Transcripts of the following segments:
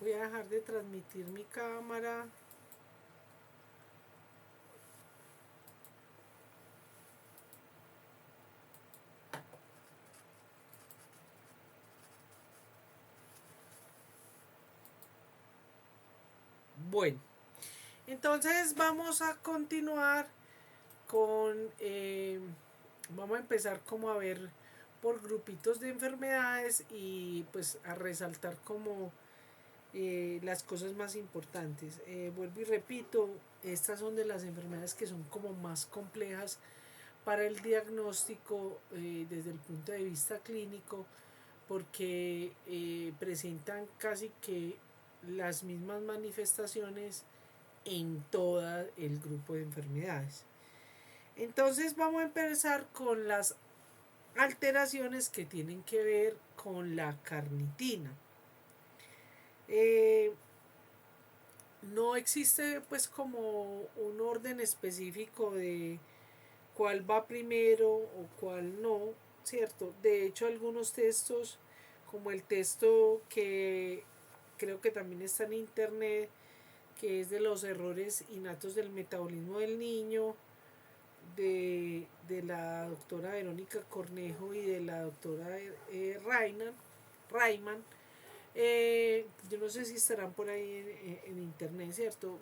Voy a dejar de transmitir mi cámara. Bueno, entonces vamos a continuar con... vamos a empezar como a ver por grupitos de enfermedades y pues a resaltar como las cosas más importantes. Vuelvo y repito, estas son de las enfermedades que son como más complejas para el diagnóstico desde el punto de vista clínico, porque presentan casi que las mismas manifestaciones en todo el grupo de enfermedades. Entonces vamos a empezar con las alteraciones que tienen que ver con la carnitina. No existe pues como un orden específico de cuál va primero o cuál no, ¿cierto? De hecho, algunos textos, como el texto que creo que también está en internet, que es de los errores innatos del metabolismo del niño, de la doctora Verónica Cornejo y de la doctora Rayman. Yo no sé si estarán por ahí en internet, ¿cierto?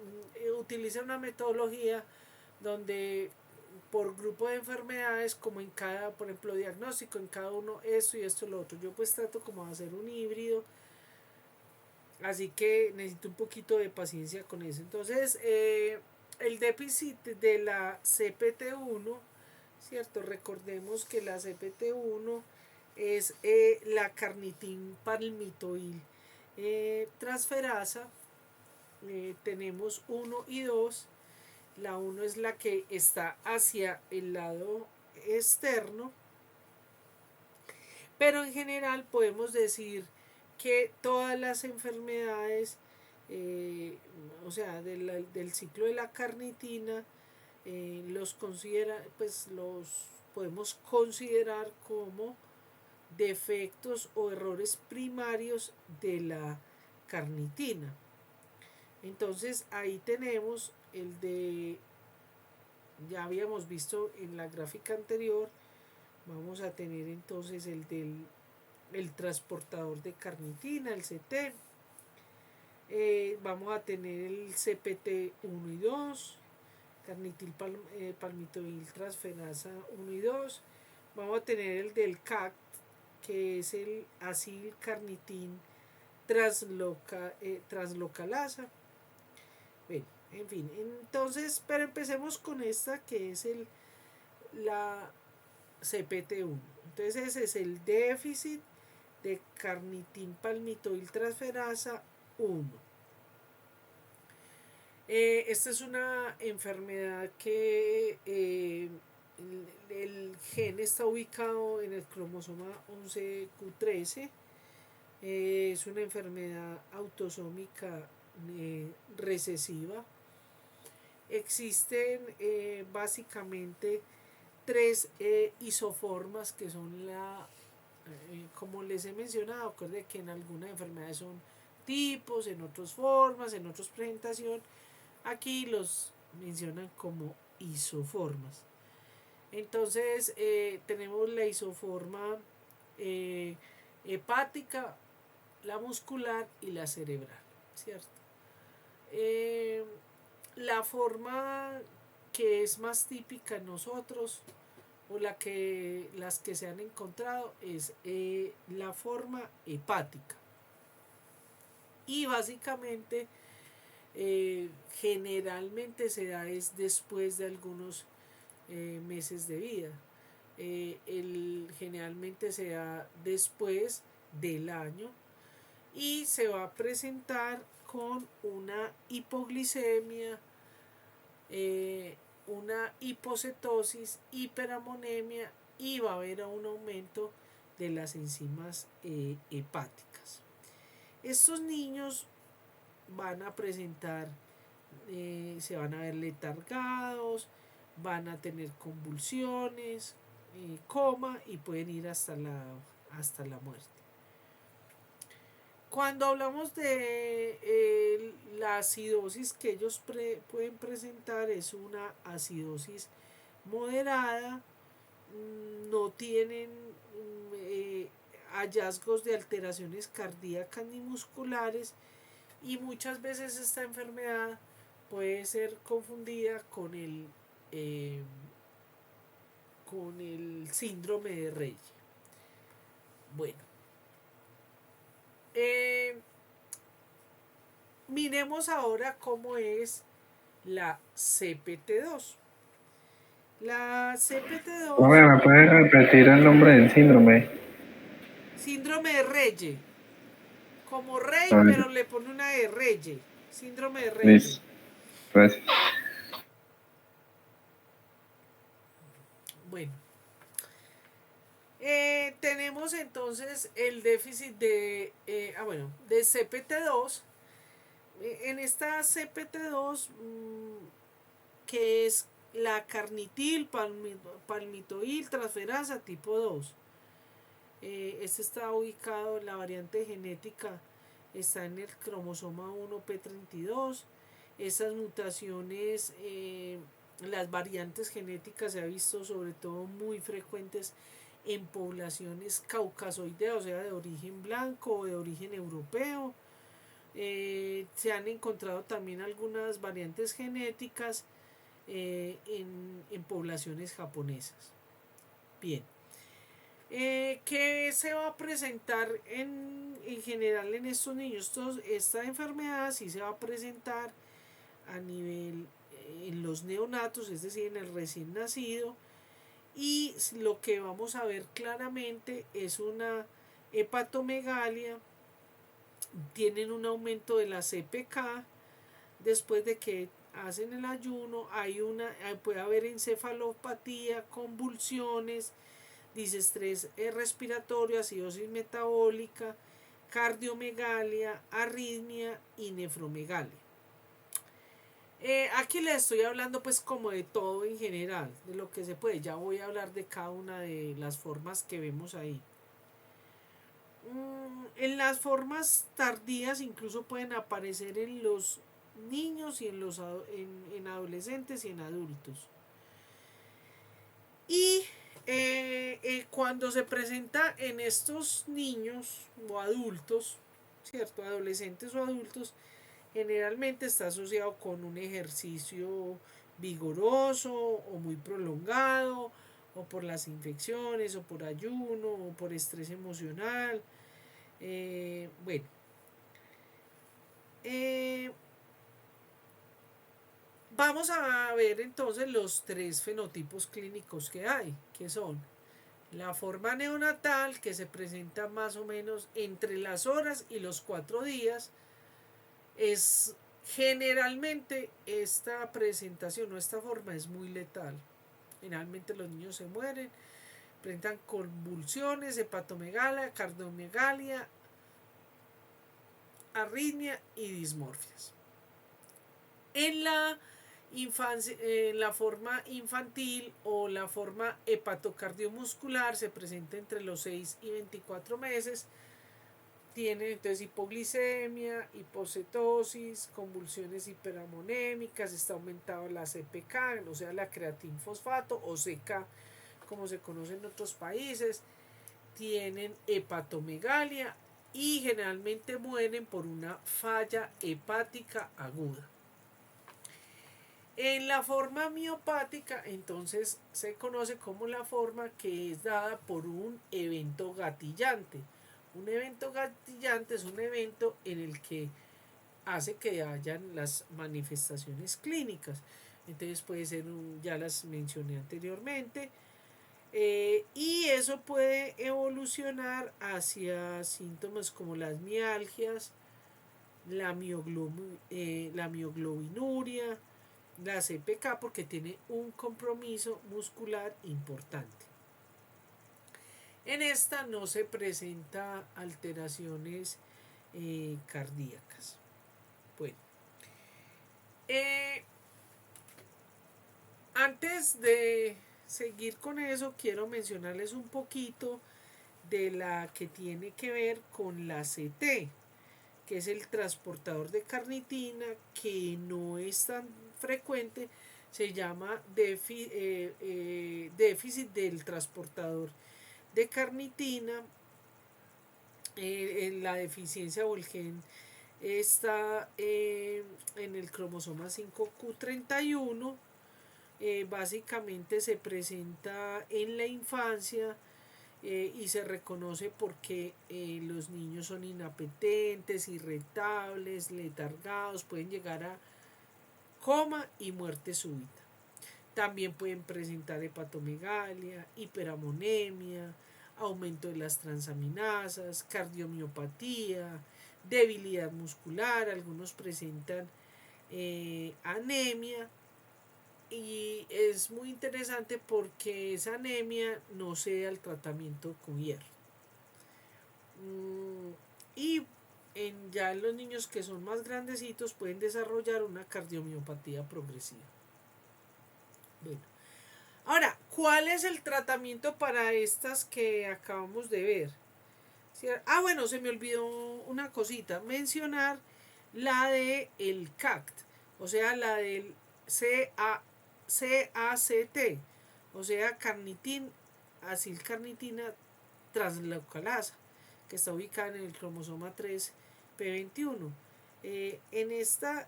Utiliza una metodología donde por grupo de enfermedades, como en cada, por ejemplo, diagnóstico, en cada uno esto y esto y lo otro. Yo pues trato como de hacer un híbrido, así que necesito un poquito de paciencia con eso. Entonces, el déficit de la CPT1, ¿cierto? Recordemos que la CPT1 es la carnitin palmitoil transferasa. Tenemos 1 y 2. La 1 es la que está hacia el lado externo, pero en general podemos decir que todas las enfermedades, o sea, del ciclo de la carnitina, los podemos considerar como defectos o errores primarios de la carnitina. Entonces ahí tenemos el de, ya habíamos visto en la gráfica anterior, vamos a tener entonces el transportador de carnitina, el CT. Vamos a tener el CPT1 y 2, carnitil palmitoil transferasa 1 y 2. Vamos a tener el del CACT, que es el acil carnitin translocalasa. Bueno, en fin, entonces, pero empecemos con esta que es la CPT1. Entonces ese es el déficit de carnitin palmitoil transferasa 1. Esta es una enfermedad que el gen está ubicado en el cromosoma 11q13. Es una enfermedad autosómica recesiva. Existen básicamente 3 isoformas que son como les he mencionado, acuérdense que en algunas enfermedades son tipos, en otras formas, en otras presentación. Aquí los mencionan como isoformas. Entonces tenemos la isoforma hepática, la muscular y la cerebral, ¿cierto? La forma que es más típica en nosotros o las que se han encontrado es la forma hepática, y básicamente generalmente se da es después de algunos meses de vida. Generalmente se da después del año y se va a presentar con una hipoglicemia, una hipocetosis, hiperamonemia, y va a haber un aumento de las enzimas hepáticas. Estos niños van a presentar, se van a ver letargados, van a tener convulsiones, coma, y pueden ir hasta la muerte. Cuando hablamos de la acidosis que ellos pueden presentar, es una acidosis moderada, no tienen hallazgos de alteraciones cardíacas ni musculares, y muchas veces esta enfermedad puede ser confundida eh, con el síndrome de Reye. Bueno, miremos ahora cómo es la CPT2. La CPT2, ¿Me puedes repetir el nombre del síndrome? síndrome de Reye, como A rey, ver, pero le pone una de Reye, síndrome de Reye. listo. Gracias. Bueno, tenemos entonces el déficit de CPT2. En esta CPT2, que es la carnitil palmitoil transferasa tipo 2. Este está ubicado, la variante genética está en el cromosoma 1p32. Esas mutaciones, las variantes genéticas se ha visto sobre todo muy frecuentes en poblaciones caucasoideas, o sea, de origen blanco o de origen europeo. Se han encontrado también algunas variantes genéticas en poblaciones japonesas. Bien. ¿Qué se va a presentar en general en estos niños? Esta enfermedad sí se va a presentar a nivel en los neonatos, es decir, en el recién nacido, y lo que vamos a ver claramente es una hepatomegalia, tienen un aumento de la CPK después de que hacen el ayuno, puede haber encefalopatía, convulsiones, disestrés respiratorio, acidosis metabólica, cardiomegalia, arritmia y nefromegalia. Aquí les estoy hablando pues como de todo en general, de lo que se puede. Ya voy a hablar de cada una de las formas que vemos ahí. En las formas tardías incluso pueden aparecer en los niños y en adolescentes y en adultos. Y cuando se presenta en estos niños o adultos, ¿cierto? Adolescentes o adultos, generalmente está asociado con un ejercicio vigoroso o muy prolongado, o por las infecciones, o por ayuno, o por estrés emocional. Bueno, vamos a ver entonces los tres fenotipos clínicos que hay, que son la forma neonatal, que se presenta más o menos entre las horas y los 4 días. Es generalmente esta presentación o esta forma es muy letal. Generalmente los niños se mueren, presentan convulsiones, hepatomegalia, cardiomegalia, arritmia y dismorfias. En la forma infantil o la forma hepatocardiomuscular se presenta entre los 6 y 24 meses. Tiene entonces hipoglicemia, hipocetosis, convulsiones hiperamonémicas, está aumentado la CPK, o sea, la creatinfosfato o CK, como se conoce en otros países. Tienen hepatomegalia y generalmente mueren por una falla hepática aguda. En la forma miopática, entonces se conoce como la forma que es dada por un evento gatillante. Un evento gatillante es un evento en el que hace que hayan las manifestaciones clínicas. Entonces puede ser, ya las mencioné anteriormente, y eso puede evolucionar hacia síntomas como las mialgias, la mioglobinuria, la CPK, porque tiene un compromiso muscular importante. En esta no se presenta alteraciones cardíacas. Bueno, antes de seguir con eso, quiero mencionarles un poquito de la que tiene que ver con la CT. que es el transportador de carnitina, que no es tan frecuente, se llama déficit del transportador de carnitina. En la deficiencia o el gen está en el cromosoma 5q31. Básicamente se presenta en la infancia y se reconoce porque los niños son inapetentes, irritables, letargados, pueden llegar a coma y muerte súbita. También pueden presentar hepatomegalia, hiperamonemia, aumento de las transaminasas, cardiomiopatía, debilidad muscular, algunos presentan anemia, y es muy interesante porque esa anemia no cede al tratamiento con hierro. Y ya los niños que son más grandecitos pueden desarrollar una cardiomiopatía progresiva. Bueno, ahora, ¿cuál es el tratamiento para estas que acabamos de ver? Bueno, se me olvidó una cosita, mencionar la de el CACT, o sea, la del CACT, o sea, acilcarnitina translocalasa, que está ubicada en el cromosoma 3p21. En esta,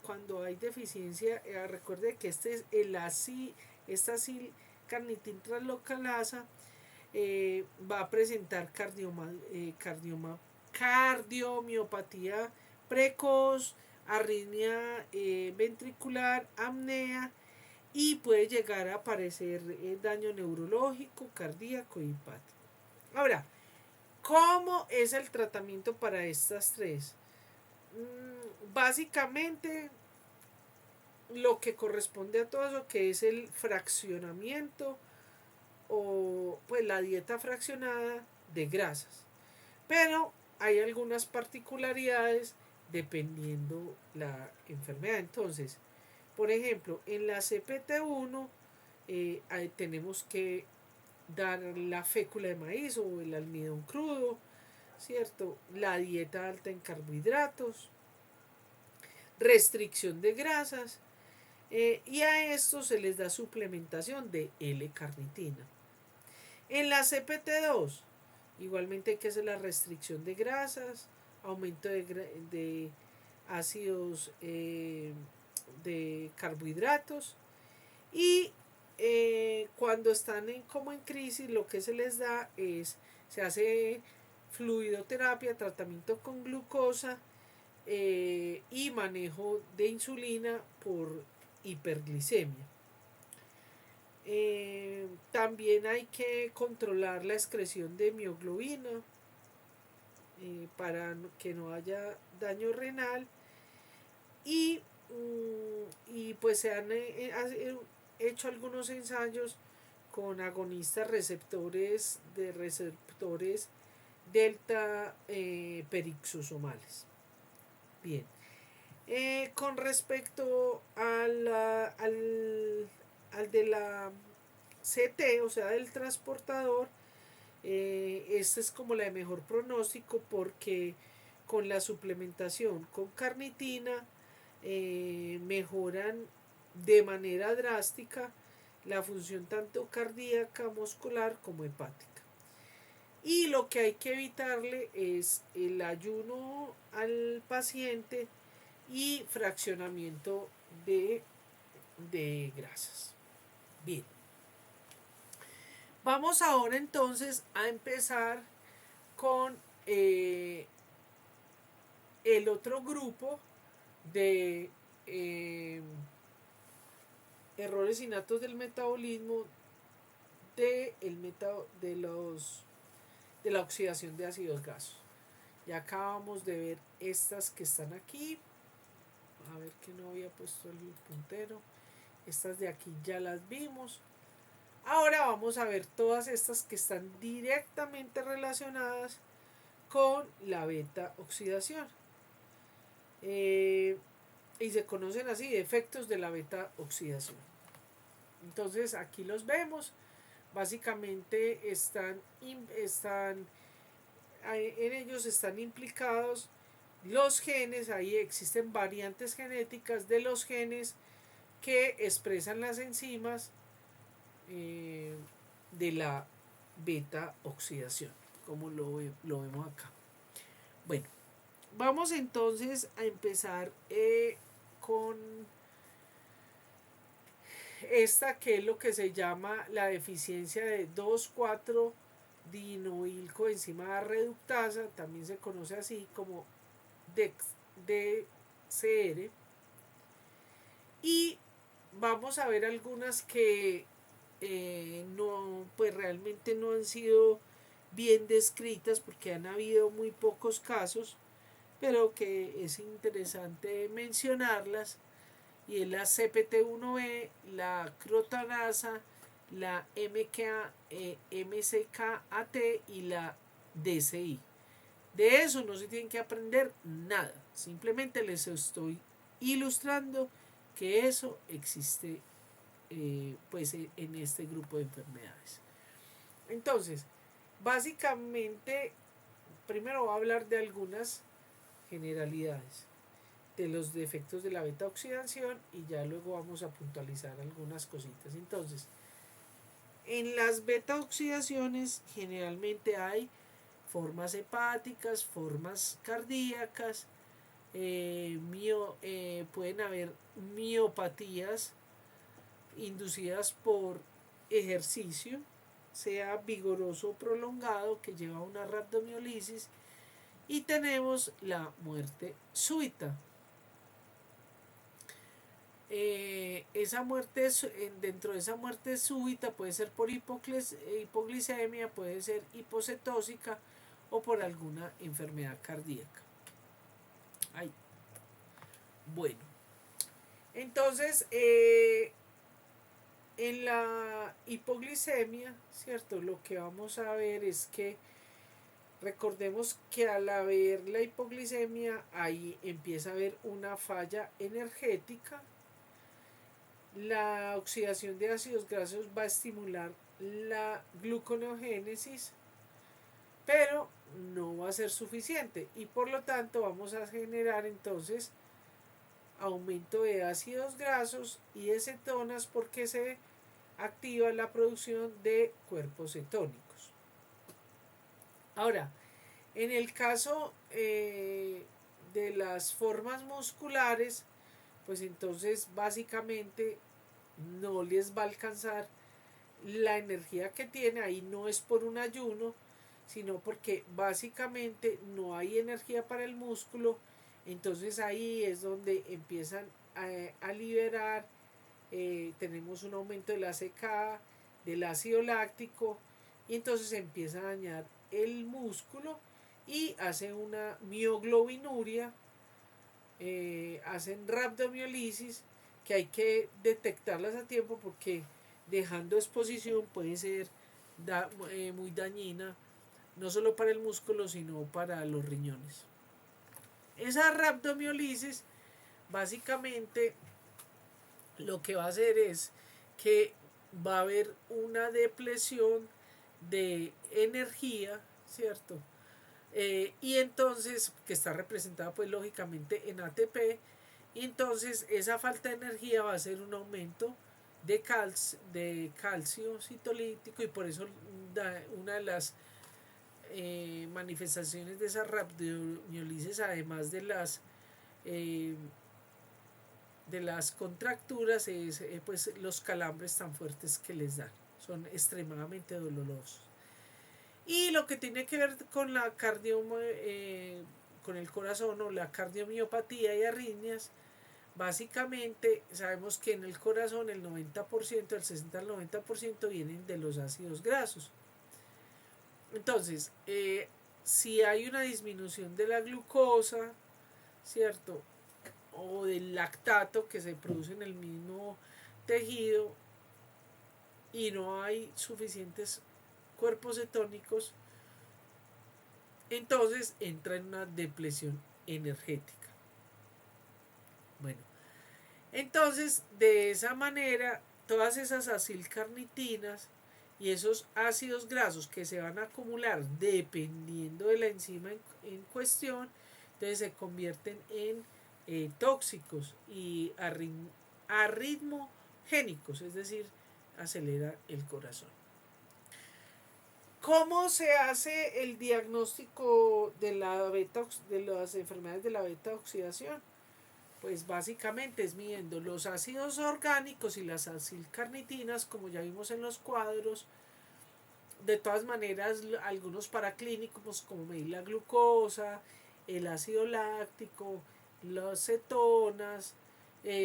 cuando hay deficiencia, recuerde que esta acilcarnitina translocalasa va a presentar cardiomiopatía precoz, arritmia ventricular, apnea, y puede llegar a aparecer daño neurológico, cardíaco y hepático. Ahora, ¿cómo es el tratamiento para estas tres? Básicamente, lo que corresponde a todo eso, que es el fraccionamiento o pues la dieta fraccionada de grasas. Pero hay algunas particularidades dependiendo la enfermedad. Entonces, por ejemplo, en la CPT1 tenemos que dar la fécula de maíz o el almidón crudo, ¿cierto? La dieta alta en carbohidratos, restricción de grasas, y a esto se les da suplementación de L-carnitina. En la CPT2, igualmente hay que hacer la restricción de grasas, aumento de ácidos de carbohidratos, y cuando están como en crisis, lo que se les da se hace fluidoterapia, tratamiento con glucosa y manejo de insulina por hiperglicemia. También hay que controlar la excreción de mioglobina para que no haya daño renal, y pues se han hecho algunos ensayos con agonistas receptores delta perixosomales. Bien. Con respecto al de la CT, o sea, del transportador, esta es como la de mejor pronóstico porque con la suplementación con carnitina mejoran de manera drástica la función tanto cardíaca, muscular como hepática. Y lo que hay que evitarle es el ayuno al paciente y fraccionamiento de grasas. Bien. Vamos ahora entonces a empezar con el otro grupo de errores innatos del metabolismo de la oxidación de ácidos grasos. Ya acabamos de ver estas que están aquí. A ver que no había puesto el puntero. Estas de aquí ya las vimos. Ahora vamos a ver todas estas que están directamente relacionadas con la beta oxidación. Y se conocen así, efectos de la beta oxidación. Entonces aquí los vemos. Básicamente están en ellos están implicados los genes, ahí existen variantes genéticas de los genes que expresan las enzimas eh, de la beta oxidación, como lo vemos acá. Bueno, vamos entonces a empezar con esta que es lo que se llama la deficiencia de 2,4-dinoilcoenzima reductasa, también se conoce así como DCR. Y vamos a ver algunas que no, pues realmente no han sido bien descritas porque han habido muy pocos casos, pero que es interesante mencionarlas, y es la CPT1B, la crotanasa, la MCKAT y la DCI. De eso no se tienen que aprender nada, simplemente les estoy ilustrando que eso existe pues en este grupo de enfermedades. Entonces, básicamente, primero voy a hablar de algunas generalidades de los defectos de la beta oxidación y ya luego vamos a puntualizar algunas cositas. Entonces, en las beta oxidaciones generalmente hay formas hepáticas, formas cardíacas, pueden haber miopatías inducidas por ejercicio, sea vigoroso o prolongado, que lleva a una rhabdomiolisis, y tenemos la muerte súbita. Esa muerte, dentro de esa muerte súbita puede ser por hipoglicemia, puede ser hipocetóxica o por alguna enfermedad cardíaca. Ay. Bueno, entonces en la hipoglicemia, ¿cierto? Lo que vamos a ver es que recordemos que al haber la hipoglicemia, ahí empieza a haber una falla energética. La oxidación de ácidos grasos va a estimular la gluconeogénesis, pero no va a ser suficiente y por lo tanto vamos a generar entonces aumento de ácidos grasos y de cetonas porque se activa la producción de cuerpos cetónicos. Ahora, en el caso de las formas musculares, pues entonces básicamente no les va a alcanzar la energía que tiene, ahí no es por un ayuno, sino porque básicamente no hay energía para el músculo, entonces ahí es donde empiezan a liberar, tenemos un aumento de la ACK, del ácido láctico, y entonces empieza a dañar el músculo y hace una mioglobinuria, hacen rhabdomiolisis, que hay que detectarlas a tiempo porque dejando exposición puede ser muy dañina, no solo para el músculo, sino para los riñones. Esa rhabdomiolisis básicamente lo que va a hacer es que va a haber una depleción de energía, ¿cierto? Y entonces, que está representada pues lógicamente en ATP, y entonces esa falta de energía va a ser un aumento de calcio citolítico, y por eso una de las manifestaciones de esa rhabdomiolisis, además de las contracturas, es pues los calambres tan fuertes que les dan, son extremadamente dolorosos. Y lo que tiene que ver con la con el corazón o la cardiomiopatía y arritmias, básicamente sabemos que en el corazón el 90%, el 60 al 90% vienen de los ácidos grasos. Entonces, si hay una disminución de la glucosa, ¿cierto? O del lactato que se produce en el mismo tejido y no hay suficientes cuerpos cetónicos, entonces entra en una depresión energética. Bueno, entonces de esa manera todas esas acilcarnitinas y esos ácidos grasos que se van a acumular dependiendo de la enzima en cuestión, entonces se convierten en tóxicos y arritmogénicos, es decir, acelera el corazón. ¿Cómo se hace el diagnóstico de las enfermedades de la beta oxidación? Pues básicamente es midiendo los ácidos orgánicos y las acilcarnitinas, como ya vimos en los cuadros. De todas maneras, algunos paraclínicos, como medir la glucosa, el ácido láctico, las cetonas,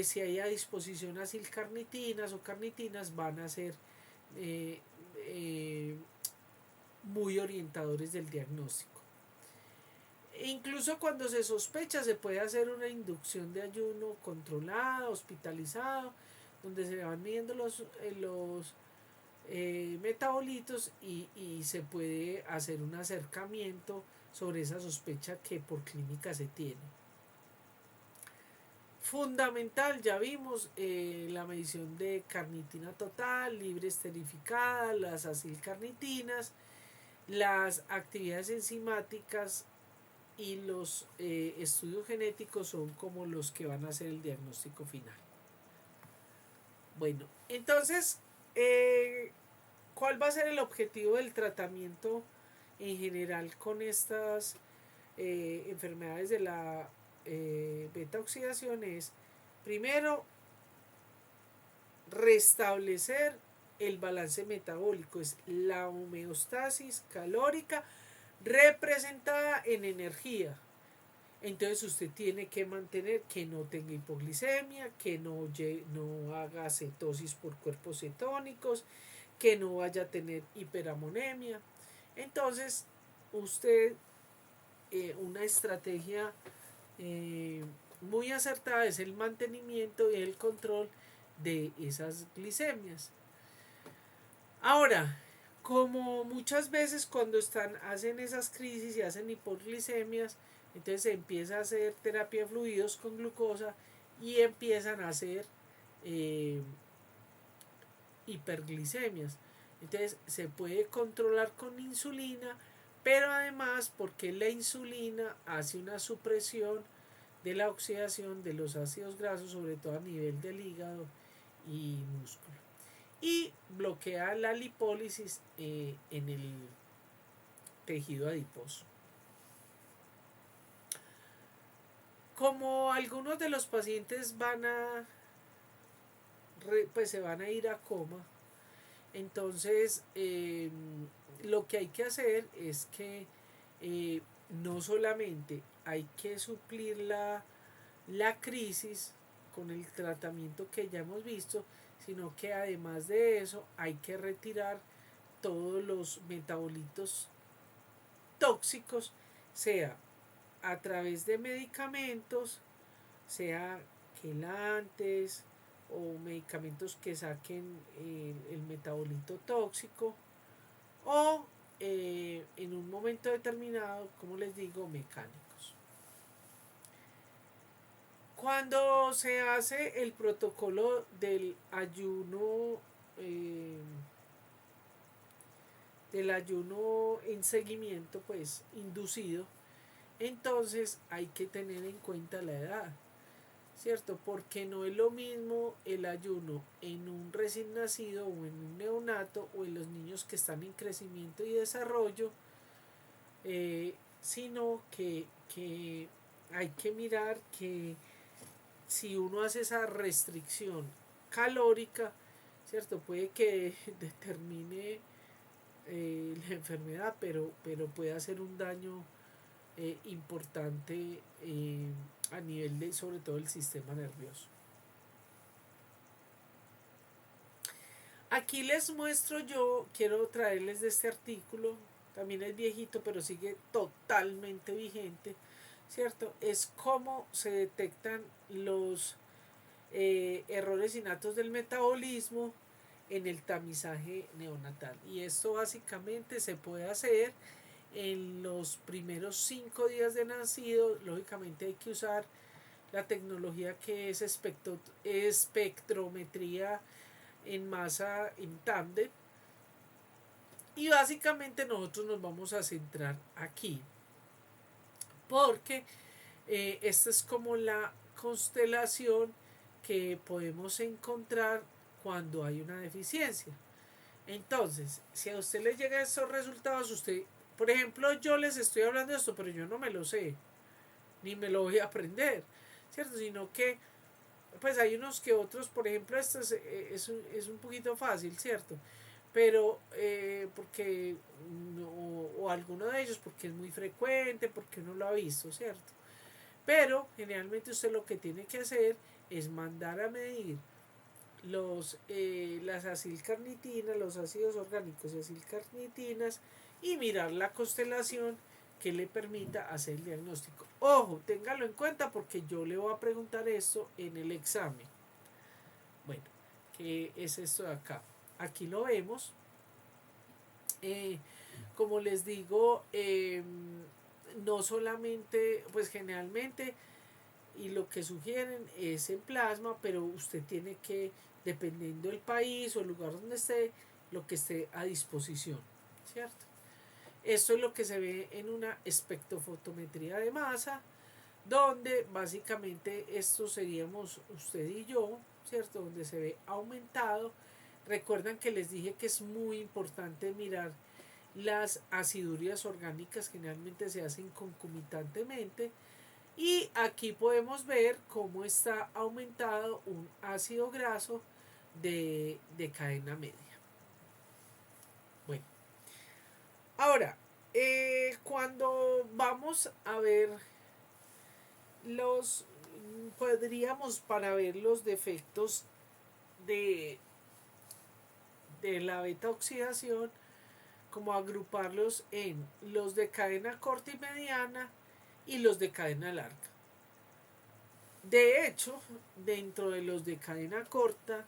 si hay a disposición acilcarnitinas o carnitinas, van a ser eh, eh, muy orientadores del diagnóstico. E incluso cuando se sospecha, se puede hacer una inducción de ayuno controlada, hospitalizado, donde se van midiendo los metabolitos y se puede hacer un acercamiento sobre esa sospecha que por clínica se tiene. Fundamental, ya vimos la medición de carnitina total, libre esterificada, las acilcarnitinas, las actividades enzimáticas y los estudios genéticos son como los que van a hacer el diagnóstico final. Bueno, entonces, ¿cuál va a ser el objetivo del tratamiento en general con estas enfermedades de la beta oxidación? Es, primero, restablecer el balance metabólico, es la homeostasis calórica representada en energía. Entonces usted tiene que mantener que no tenga hipoglicemia, que no haga cetosis por cuerpos cetónicos, que no vaya a tener hiperamonemia. Entonces usted, una estrategia muy acertada es el mantenimiento y el control de esas glicemias. Ahora, como muchas veces cuando hacen esas crisis y hacen hipoglicemias, entonces se empieza a hacer terapia de fluidos con glucosa y empiezan a hacer hiperglicemias. Entonces se puede controlar con insulina, pero además porque la insulina hace una supresión de la oxidación de los ácidos grasos, sobre todo a nivel del hígado y músculo. Y bloquea la lipólisis en el tejido adiposo. Como algunos de los pacientes pues se van a ir a coma, entonces lo que hay que hacer es que no solamente hay que suplir la crisis con el tratamiento que ya hemos visto, sino que además de eso hay que retirar todos los metabolitos tóxicos, sea a través de medicamentos, sea quelantes o medicamentos que saquen el metabolito tóxico, o en un momento determinado, como les digo, mecánicos. Cuando se hace el protocolo del ayuno en seguimiento, pues inducido, entonces hay que tener en cuenta la edad, ¿cierto? Porque no es lo mismo el ayuno en un recién nacido o en un neonato o en los niños que están en crecimiento y desarrollo, sino que hay que mirar que si uno hace esa restricción calórica, ¿cierto? Puede que determine la enfermedad, pero puede hacer un daño importante a nivel de, sobre todo, el sistema nervioso. Aquí les muestro, yo quiero traerles de este artículo, también es viejito, pero sigue totalmente vigente, ¿cierto? Es cómo se detectan los errores innatos del metabolismo en el tamizaje neonatal. Y esto básicamente se puede hacer en los primeros 5 días de nacido. Lógicamente hay que usar la tecnología que es espectrometría en masa en tándem, Y básicamente nosotros nos vamos a centrar aquí, porque esta es como la constelación que podemos encontrar cuando hay una deficiencia. Entonces, si a usted le llegan estos resultados, usted, por ejemplo, yo les estoy hablando de esto, pero yo no me lo sé, ni me lo voy a aprender, ¿cierto? Sino que, pues hay unos que otros, por ejemplo, esto es un poquito fácil, ¿cierto? Pero, porque, no, o alguno de ellos, porque es muy frecuente, porque uno lo ha visto, ¿cierto? Pero, generalmente usted lo que tiene que hacer es mandar a medir las acilcarnitinas, los ácidos orgánicos y acilcarnitinas y mirar la constelación que le permita hacer el diagnóstico. Ojo, téngalo en cuenta porque yo le voy a preguntar esto en el examen. Bueno, ¿qué es esto de acá? Aquí lo vemos. Eh, como les digo, no solamente, pues generalmente y lo que sugieren es en plasma, pero usted tiene que, dependiendo del país o el lugar donde esté, lo que esté a disposición, ¿cierto? Esto es lo que se ve en una espectrofotometría de masa, donde básicamente esto seríamos usted y yo, ¿cierto? Donde se ve aumentado. Recuerdan que les dije que es muy importante mirar las acidurías orgánicas, generalmente se hacen concomitantemente, y aquí podemos ver cómo está aumentado un ácido graso de cadena media. Bueno, ahora, cuando vamos a ver los, podríamos para ver los defectos de, de la beta oxidación, como agruparlos en los de cadena corta y mediana y los de cadena larga. De hecho, dentro de los de cadena corta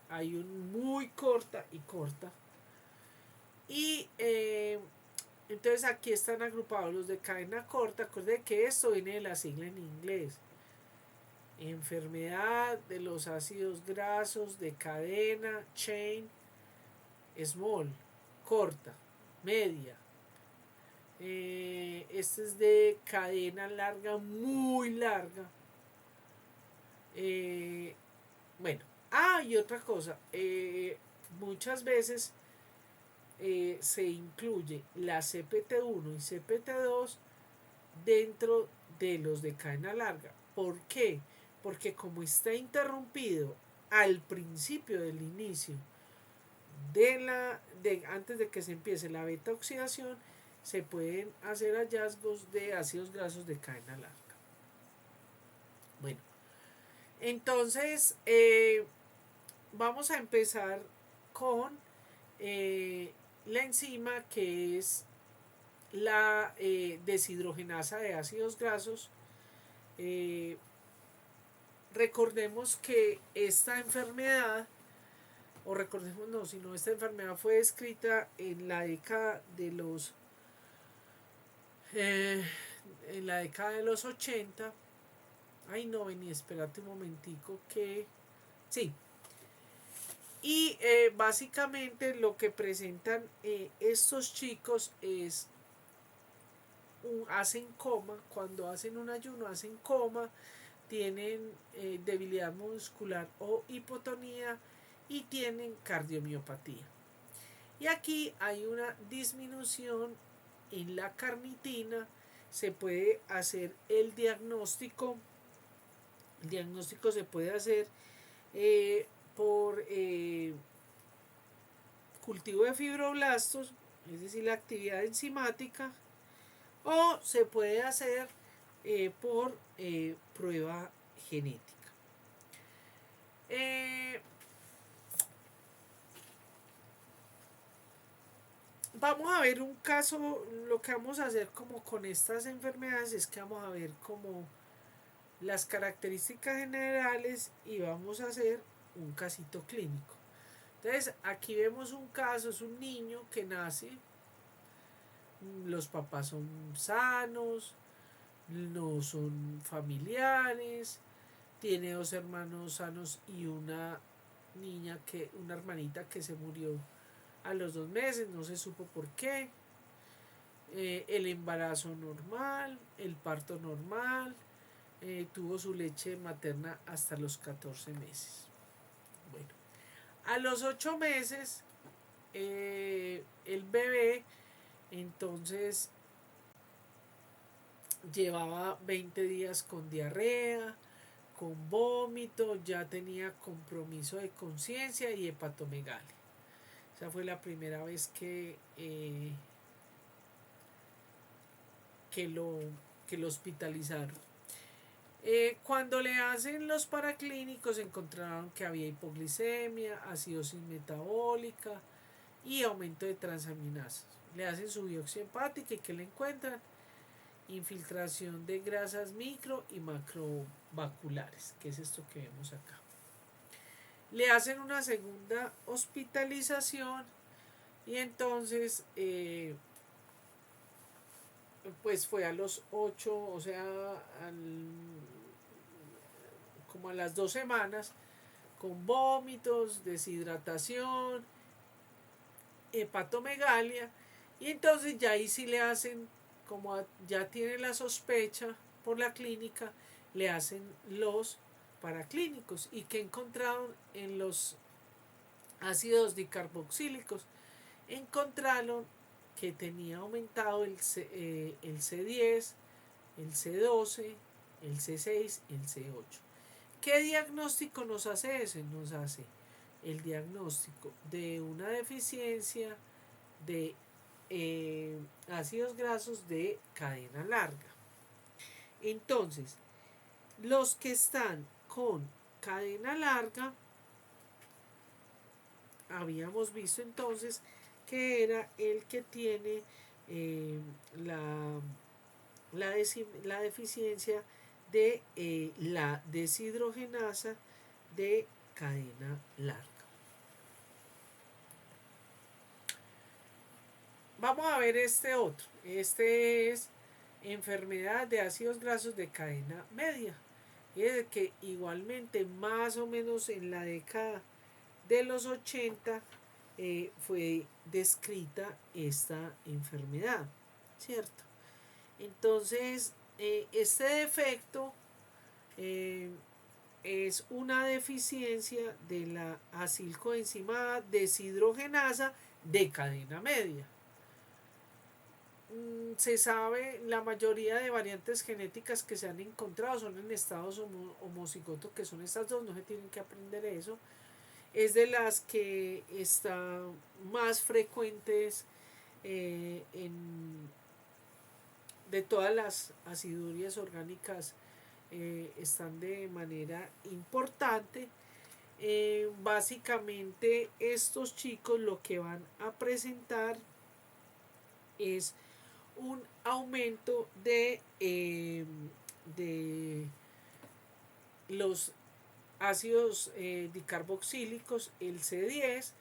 hay un muy corta y corta. Y entonces aquí están agrupados los de cadena corta. Acuérdense que esto viene de la sigla en inglés. Enfermedad de los ácidos grasos de cadena, chain, small, corta, media. Este es de cadena larga, muy larga. Bueno, y otra cosa, muchas veces se incluye la CPT1 y CPT2 dentro de los de cadena larga. ¿Por qué? Porque como está interrumpido al principio del inicio antes de que se empiece la beta oxidación, se pueden hacer hallazgos de ácidos grasos de cadena larga. Bueno, entonces vamos a empezar con la enzima que es la deshidrogenasa de ácidos grasos. Recordemos que esta enfermedad, o recordemos no, sino esta enfermedad fue descrita en la década de los en la década de los 80. Ay, no, vení, espérate un momentico que... Sí. Y básicamente lo que presentan estos chicos es... hacen coma, cuando hacen un ayuno hacen coma, tienen debilidad muscular o hipotonía y tienen cardiomiopatía. Y aquí hay una disminución en la carnitina. Se puede hacer el diagnóstico. El diagnóstico se puede hacer por cultivo de fibroblastos, es decir, la actividad enzimática, o se puede hacer por prueba genética. Vamos a ver un caso. Lo que vamos a hacer como con estas enfermedades es que vamos a ver como las características generales y vamos a hacer un casito clínico. Entonces aquí vemos un caso, es un niño que nace, los papás son sanos, no son familiares, tiene dos hermanos sanos y una niña una hermanita que se murió A los 2 meses no se supo por qué. El embarazo normal, el parto normal, tuvo su leche materna hasta los 14 meses. Bueno, a los 8 meses, el bebé entonces llevaba 20 días con diarrea, con vómito, ya tenía compromiso de conciencia y hepatomegalia. Esa fue la primera vez que lo hospitalizaron. Cuando le hacen los paraclínicos encontraron que había hipoglicemia, acidosis metabólica y aumento de transaminasas. Le hacen su biopsia hepática y ¿qué le encuentran? Infiltración de grasas micro y macrovasculares, que es esto que vemos acá. Le hacen una segunda hospitalización y entonces pues fue a los 8, o sea, como a las 2 semanas, con vómitos, deshidratación, hepatomegalia, y entonces ya ahí sí le hacen, como ya tiene la sospecha por la clínica, le hacen los paraclínicos. ¿Y que encontraron en los ácidos dicarboxílicos? Encontraron que tenía aumentado el C10, el C12, el C6, el C8. ¿Qué diagnóstico nos hace ese? Nos hace el diagnóstico de una deficiencia de ácidos grasos de cadena larga. Entonces, los que están con cadena larga, habíamos visto entonces que era el que tiene la deficiencia de la deshidrogenasa de cadena larga. Vamos a ver este otro. Este es enfermedad de ácidos grasos de cadena media. Y es que igualmente más o menos en la década de los 80 fue descrita esta enfermedad, ¿cierto? Entonces, este defecto es una deficiencia de la acilcoenzima deshidrogenasa de cadena media. Se sabe, la mayoría de variantes genéticas que se han encontrado son en estados homocigotos, que son estas dos, no se tienen que aprender eso. Es de las que están más frecuentes de todas las acidurías orgánicas, están de manera importante. Básicamente estos chicos lo que van a presentar es un aumento de los ácidos dicarboxílicos, el C10,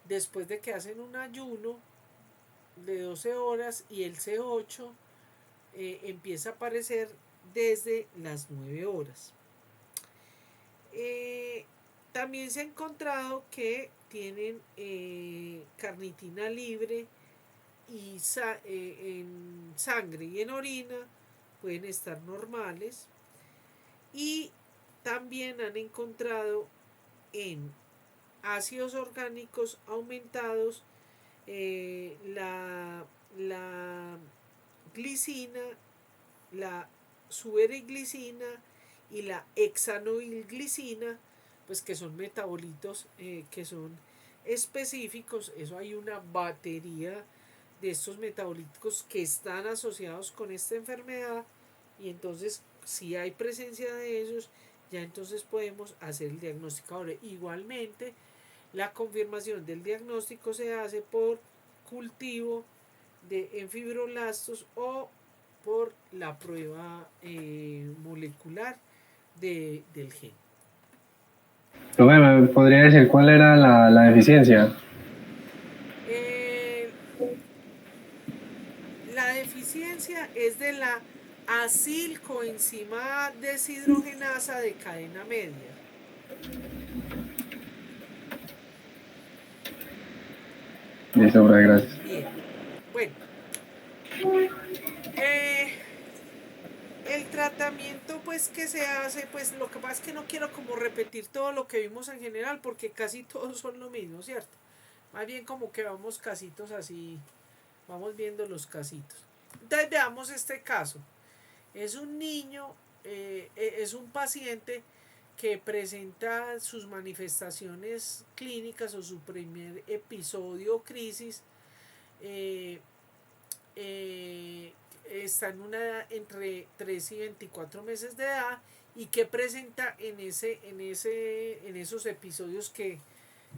después de que hacen un ayuno de 12 horas, y el C8 empieza a aparecer desde las 9 horas. También se ha encontrado que tienen carnitina libre y en sangre y en orina pueden estar normales, y también han encontrado en ácidos orgánicos aumentados la glicina, la suberiglicina y la hexanoilglicina, pues que son metabolitos que son específicos. Eso, hay una batería de estos metabolitos que están asociados con esta enfermedad, y entonces si hay presencia de ellos, ya entonces podemos hacer el diagnóstico. Ahora, igualmente, la confirmación del diagnóstico se hace por cultivo en fibroblastos o por la prueba molecular del gen. ¿Me podría decir cuál era la deficiencia? La deficiencia es de la acilcoenzima deshidrogenasa de cadena media. Listo, Brian, gracias. Bien, bueno, eh, el tratamiento pues que se hace, pues lo que pasa es que no quiero como repetir todo lo que vimos en general porque casi todos son lo mismo, ¿cierto? Más bien como que vamos casitos así, vamos viendo los casitos. Entonces veamos este caso. Es un niño, es un paciente que presenta sus manifestaciones clínicas o su primer episodio o crisis. eh, eh, Está en una edad entre 3 y 24 meses de edad y que presenta en esos episodios que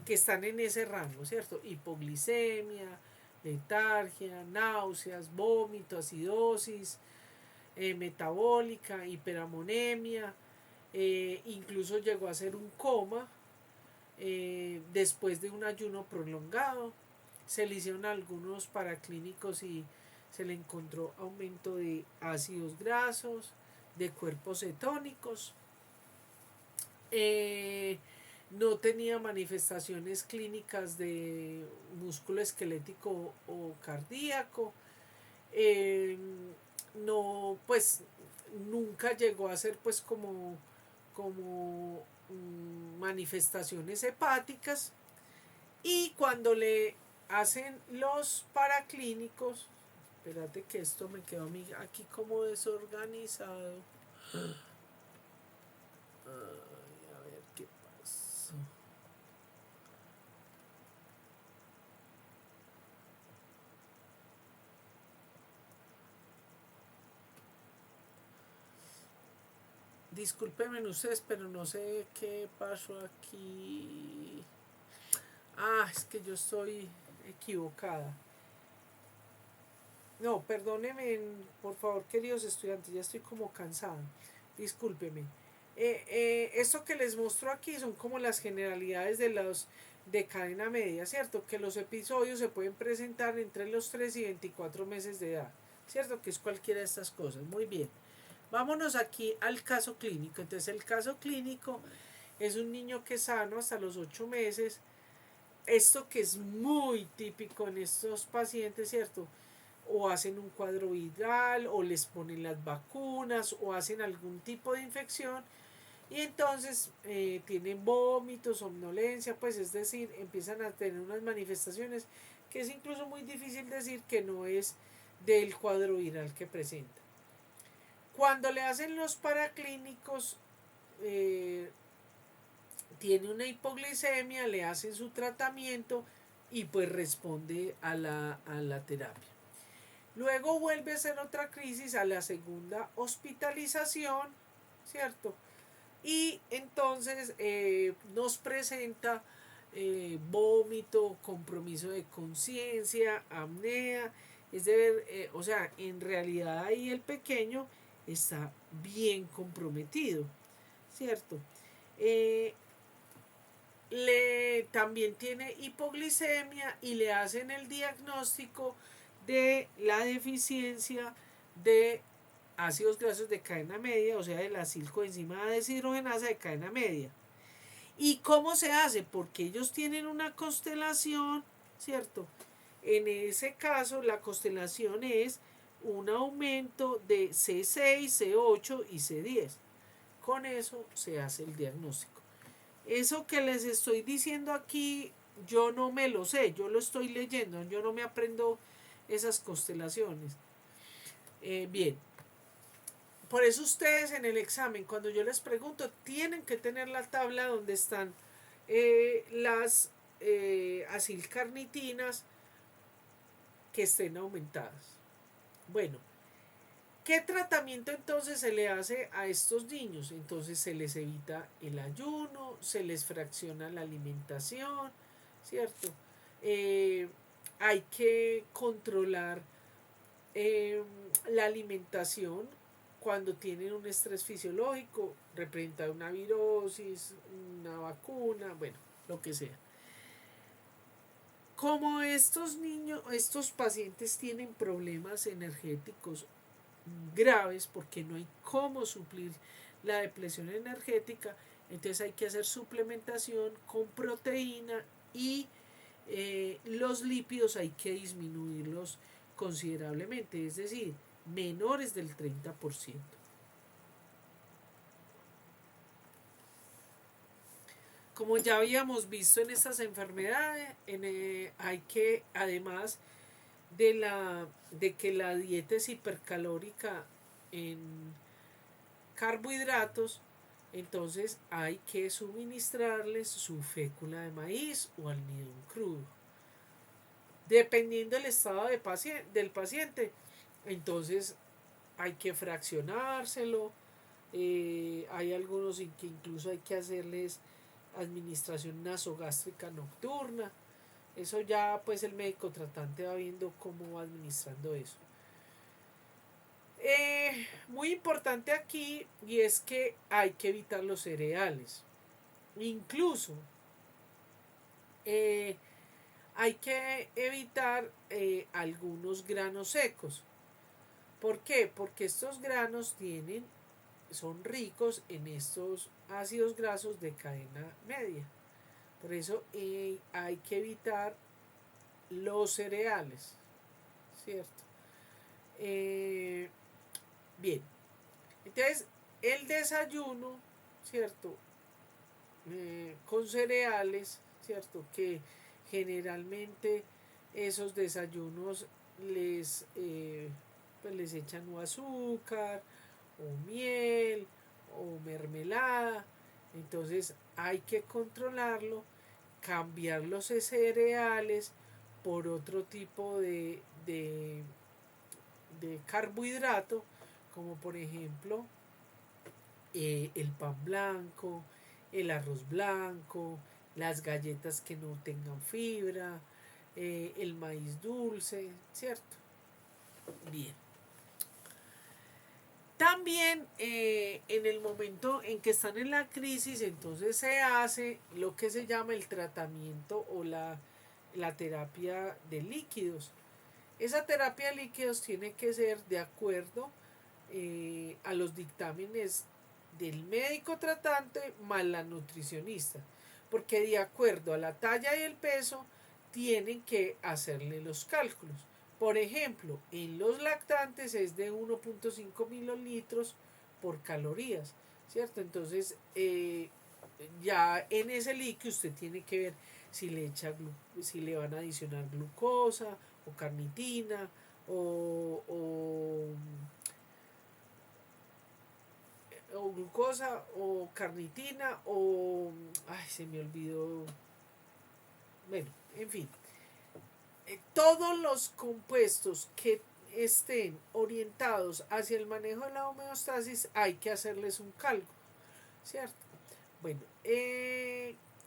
están en ese rango, ¿cierto? Hipoglicemia, letargia, náuseas, vómito, acidosis, metabólica, hiperamonemia, incluso llegó a ser un coma después de un ayuno prolongado. Se le hicieron algunos paraclínicos y se le encontró aumento de ácidos grasos, de cuerpos cetónicos. No tenía manifestaciones clínicas de músculo esquelético o cardíaco. Eh, no, pues nunca llegó a ser pues como manifestaciones hepáticas. Y cuando le hacen los paraclínicos, espérate que esto me quedó aquí como desorganizado. Ay, a ver qué pasó. Discúlpenme ustedes, pero no sé qué pasó aquí. Ah, es que yo estoy equivocada. No, perdónenme, por favor, queridos estudiantes, ya estoy como cansada. Discúlpeme. Esto que les muestro aquí son como las generalidades de los de cadena media, ¿cierto? Que los episodios se pueden presentar entre los 3 y 24 meses de edad, ¿cierto? Que es cualquiera de estas cosas. Muy bien. Vámonos aquí al caso clínico. Entonces, el caso clínico es un niño que es sano hasta los 8 meses. Esto que es muy típico en estos pacientes, ¿cierto? O hacen un cuadro viral, o les ponen las vacunas, o hacen algún tipo de infección, y entonces tienen vómitos, somnolencia, pues es decir, empiezan a tener unas manifestaciones que es incluso muy difícil decir que no es del cuadro viral que presenta. Cuando le hacen los paraclínicos, eh, tiene una hipoglicemia, le hacen su tratamiento y pues responde a la terapia. Luego vuelve a ser otra crisis a la segunda hospitalización, ¿cierto? Y entonces nos presenta vómito, compromiso de conciencia, apnea. Es de ver, o sea, en realidad ahí el pequeño está bien comprometido, ¿cierto? Eh, también tiene hipoglicemia y le hacen el diagnóstico de la deficiencia de ácidos grasos de cadena media, o sea, de la acilcoenzima deshidrogenasa de cadena media. ¿Y cómo se hace? Porque ellos tienen una constelación, ¿cierto? En ese caso, la constelación es un aumento de C6, C8 y C10. Con eso se hace el diagnóstico. Eso que les estoy diciendo aquí, yo no me lo sé, yo lo estoy leyendo, yo no me aprendo esas constelaciones. Bien, por eso ustedes en el examen, cuando yo les pregunto, tienen que tener la tabla donde están las acilcarnitinas que estén aumentadas. Bueno, ¿qué tratamiento entonces se le hace a estos niños? Entonces se les evita el ayuno, se les fracciona la alimentación, ¿cierto? Hay que controlar la alimentación cuando tienen un estrés fisiológico, representa una virosis, una vacuna, bueno, lo que sea. Como estos niños, estos pacientes tienen problemas energéticos graves porque no hay cómo suplir la depleción energética, entonces hay que hacer suplementación con proteína y los lípidos hay que disminuirlos considerablemente, es decir, menores del 30%. Como ya habíamos visto en estas enfermedades, hay que, además de que la dieta es hipercalórica en carbohidratos, entonces hay que suministrarles su fécula de maíz o almidón crudo. Dependiendo del estado del paciente, entonces hay que fraccionárselo. Hay algunos en que incluso hay que hacerles administración nasogástrica nocturna. Eso ya pues el médico tratante va viendo cómo va administrando eso. Muy importante aquí, y es que hay que evitar los cereales. Incluso hay que evitar algunos granos secos. ¿Por qué? Porque estos granos son ricos en estos ácidos grasos de cadena media. Por eso hay que evitar los cereales, ¿cierto? Bien, entonces el desayuno, ¿cierto? Con cereales, ¿cierto? Que generalmente esos desayunos pues les echan o azúcar, o miel, o mermelada. Entonces hay que controlarlo, cambiar los cereales por otro tipo de carbohidrato, como por ejemplo el pan blanco, el arroz blanco, las galletas que no tengan fibra, el maíz dulce, ¿cierto? Bien. También en el momento en que están en la crisis, entonces se hace lo que se llama el tratamiento o la terapia de líquidos. Esa terapia de líquidos tiene que ser de acuerdo a los dictámenes del médico tratante más la nutricionista, porque de acuerdo a la talla y el peso tienen que hacerle los cálculos. Por ejemplo, en los lactantes es de 1.5 mililitros por calorías, ¿cierto? Entonces, ya en ese líquido usted tiene que ver si le van a adicionar glucosa o carnitina o glucosa o carnitina o... Ay, se me olvidó. Bueno, en fin. Todos los compuestos que estén orientados hacia el manejo de la homeostasis hay que hacerles un cálculo, ¿cierto? Bueno,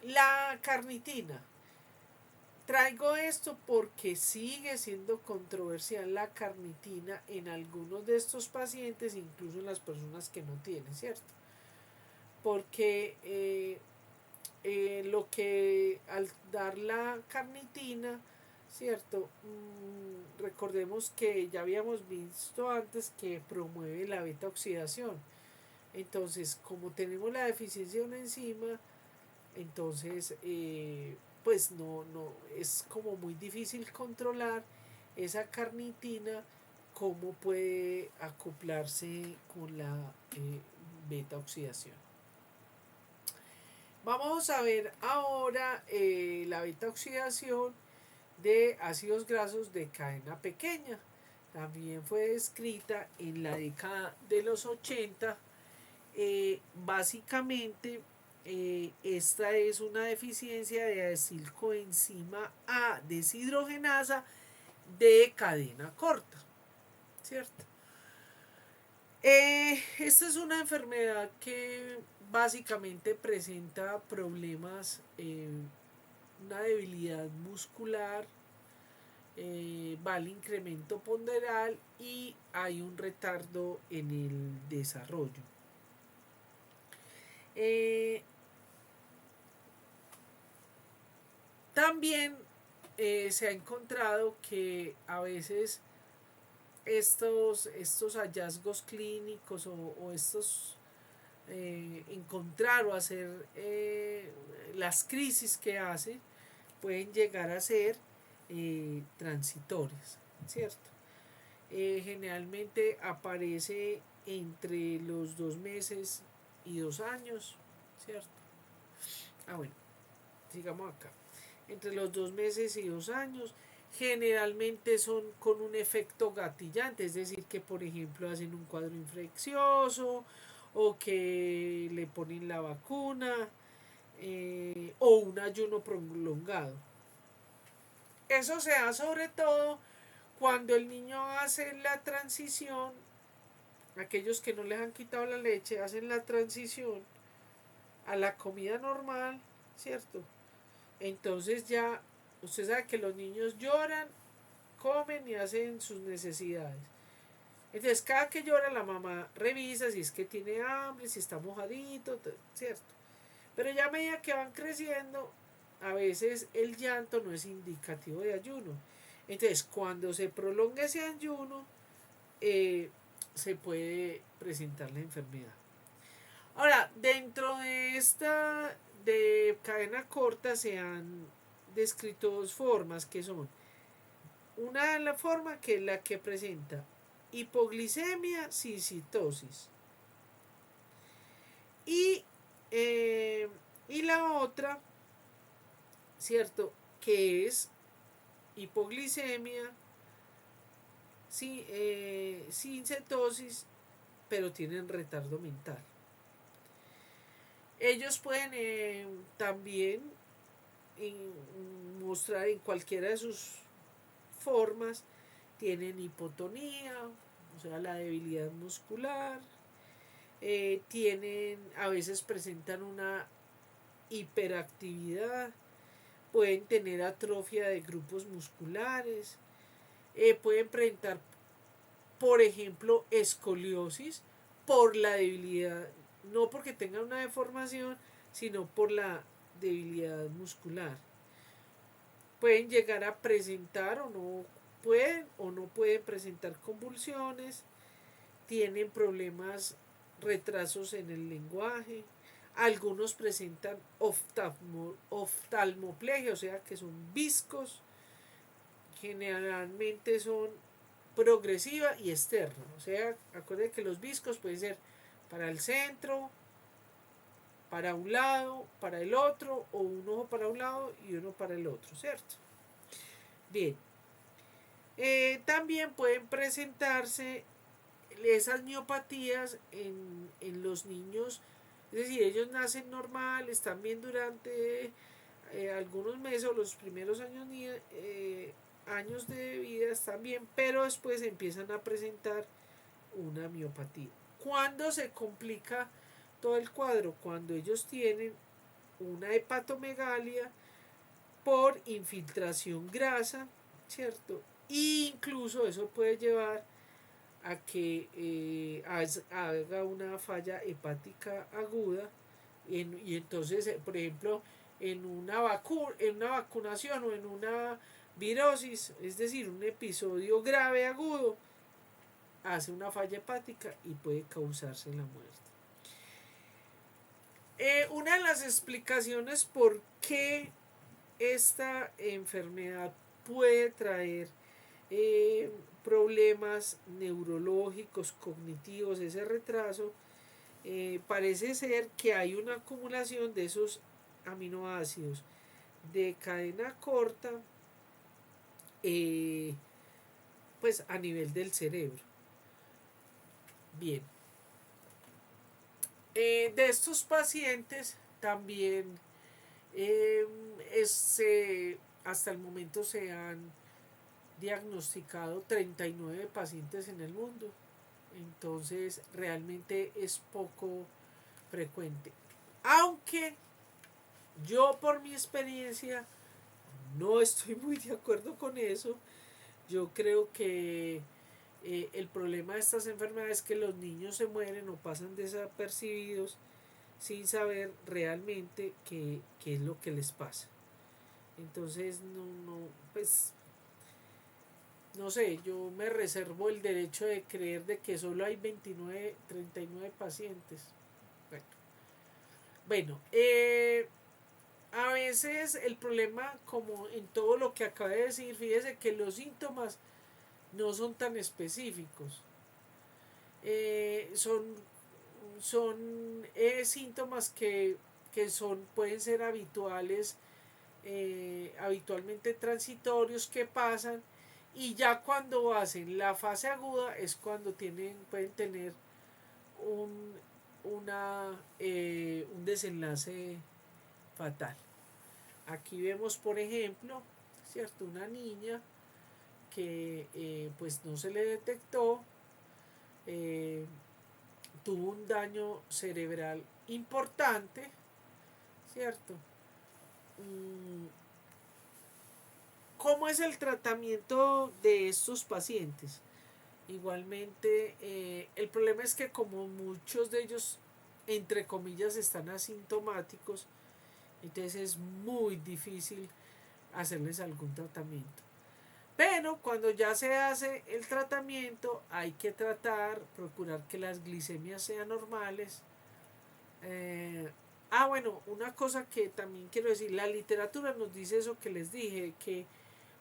la carnitina. Traigo esto porque sigue siendo controversial la carnitina en algunos de estos pacientes, incluso en las personas que no tienen, ¿cierto? Porque lo que al dar la carnitina, ¿cierto? Recordemos que ya habíamos visto antes que promueve la beta oxidación. Entonces, como tenemos la deficiencia de una enzima, entonces pues no es como muy difícil controlar esa carnitina, cómo puede acoplarse con la beta oxidación. Vamos a ver ahora la beta oxidación de ácidos grasos de cadena pequeña. También fue descrita en la década de los 80. Básicamente esta es una deficiencia de acilcoenzima A deshidrogenasa de cadena corta, ¿cierto? Esta es una enfermedad que básicamente presenta problemas, una debilidad muscular, va al incremento ponderal y hay un retardo en el desarrollo. También se ha encontrado que a veces estos hallazgos clínicos o estos encontrar o hacer las crisis que hace, pueden llegar a ser transitorias, ¿cierto? Generalmente aparece entre los 2 meses y 2 años, ¿cierto? Bueno, sigamos acá. Entre los 2 meses y 2 años, generalmente son con un efecto gatillante, es decir, que por ejemplo hacen un cuadro infeccioso o que le ponen la vacuna o un ayuno prolongado. Eso se da sobre todo cuando el niño hace la transición, aquellos que no les han quitado la leche hacen la transición a la comida normal, ¿cierto? Entonces ya usted sabe que los niños lloran, comen y hacen sus necesidades. Entonces cada que llora la mamá revisa si es que tiene hambre, si está mojadito, ¿cierto? Pero ya a medida que van creciendo, a veces el llanto no es indicativo de ayuno. Entonces cuando se prolonga ese ayuno, se puede presentar la enfermedad. Ahora, dentro de esta de cadena corta se han descrito dos formas que son una la forma que es la que presenta hipoglicemia sin citosis y, y la otra, cierto, que es hipoglicemia sin cetosis, pero tienen retardo mental. Ellos pueden también mostrar en cualquiera de sus formas, tienen hipotonía, o sea, la debilidad muscular, a veces presentan una hiperactividad, pueden tener atrofia de grupos musculares, pueden presentar, por ejemplo, escoliosis por la debilidad, no porque tengan una deformación, sino por la debilidad muscular. Pueden llegar a presentar o no pueden presentar convulsiones, tienen problemas, retrasos en el lenguaje, algunos presentan oftalmoplegia, o sea que son viscos, generalmente son progresiva y externa, o sea, acuérdense que los viscos pueden ser para el centro, para un lado, para el otro, o un ojo para un lado y uno para el otro, ¿cierto? Bien. También pueden presentarse esas miopatías en los niños, es decir, ellos nacen normal, están bien durante algunos meses o los primeros años de vida están bien, pero después empiezan a presentar una miopatía. ¿Cuándo se complica todo el cuadro? Cuando ellos tienen una hepatomegalia por infiltración grasa, ¿cierto? E incluso eso puede llevar a que haga una falla hepática aguda y entonces, por ejemplo, en una vacunación o en una virosis, es decir, un episodio grave agudo, hace una falla hepática y puede causarse la muerte. Una de las explicaciones por qué esta enfermedad puede traer problemas neurológicos, cognitivos, ese retraso, parece ser que hay una acumulación de esos aminoácidos de cadena corta, pues a nivel del cerebro. Bien. De estos pacientes también hasta el momento se han diagnosticado 39 pacientes en el mundo. Entonces realmente es poco frecuente. Aunque yo por mi experiencia no estoy muy de acuerdo con eso. Yo creo que el problema de estas enfermedades es que los niños se mueren o pasan desapercibidos sin saber realmente qué es lo que les pasa. Entonces, pues, no sé, yo me reservo el derecho de creer de que solo hay 39 pacientes. Bueno, a veces el problema, como en todo lo que acaba de decir, fíjese que los síntomas no son tan específicos. Son síntomas pueden ser habituales, habitualmente transitorios, que pasan, y ya cuando hacen la fase aguda es cuando pueden tener un, un desenlace fatal. Aquí vemos, por ejemplo, ¿cierto? Una niña que pues no se le detectó, eh, tuvo un daño cerebral importante, ¿cierto? ¿Cómo es el tratamiento de estos pacientes? Igualmente, el problema es que como muchos de ellos, entre comillas, están asintomáticos, entonces es muy difícil hacerles algún tratamiento. Pero cuando ya se hace el tratamiento, hay que procurar que las glicemias sean normales. Bueno, una cosa que también quiero decir, la literatura nos dice eso que les dije, que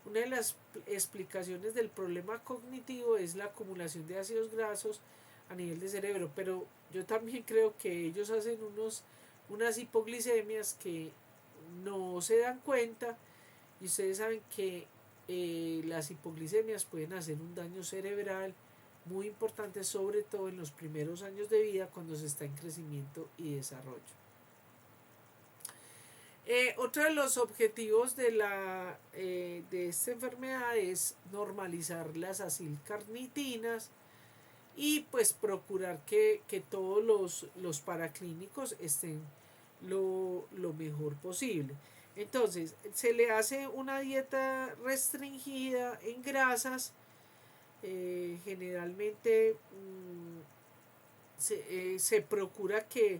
una de las explicaciones del problema cognitivo es la acumulación de ácidos grasos a nivel de cerebro, pero yo también creo que ellos hacen unas hipoglicemias que no se dan cuenta, y ustedes saben que las hipoglicemias pueden hacer un daño cerebral muy importante, sobre todo en los primeros años de vida cuando se está en crecimiento y desarrollo. Otro de los objetivos de esta enfermedad es normalizar las acilcarnitinas y pues procurar que todos los paraclínicos estén lo mejor posible. Entonces, se le hace una dieta restringida en grasas. Generalmente se procura que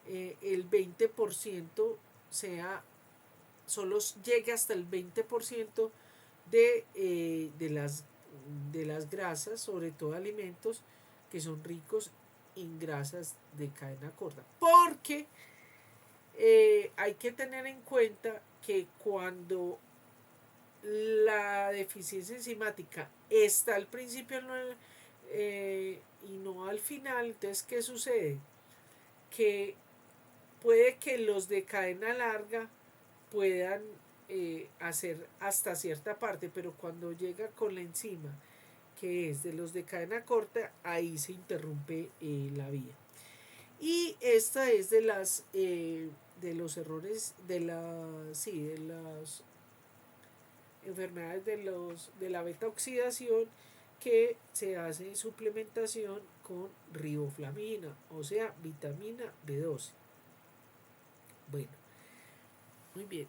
el 20% sea, solo llegue hasta el 20% de las grasas, sobre todo alimentos que son ricos en grasas de cadena corta. Porque hay que tener en cuenta que cuando la deficiencia enzimática está al principio y no al final, entonces ¿qué sucede? Que puede que los de cadena larga puedan hacer hasta cierta parte, pero cuando llega con la enzima, que es de los de cadena corta, ahí se interrumpe la vía. Y esta es de los errores de las enfermedades de la beta oxidación, que se hace suplementación con riboflavina, o sea, vitamina B12. Bueno, muy bien.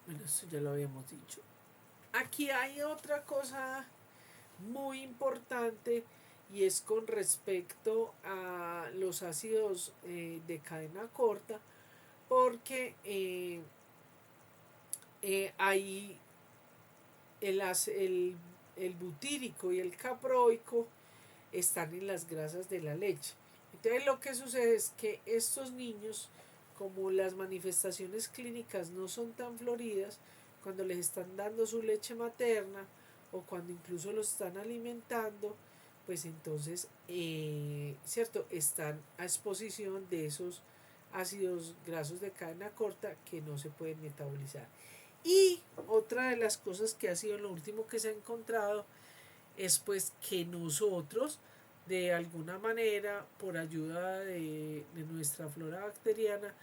Bueno, esto ya lo habíamos dicho. Aquí hay otra cosa muy importante, y es con respecto a los ácidos de cadena corta, porque hay el butírico y el caproico están en las grasas de la leche. Entonces lo que sucede es que estos niños, como las manifestaciones clínicas no son tan floridas, cuando les están dando su leche materna o cuando incluso los están alimentando, pues entonces, cierto, están a exposición de esos ácidos grasos de cadena corta que no se pueden metabolizar. Y otra de las cosas que ha sido lo último que se ha encontrado es pues que nosotros, de alguna manera, por ayuda de nuestra flora bacteriana,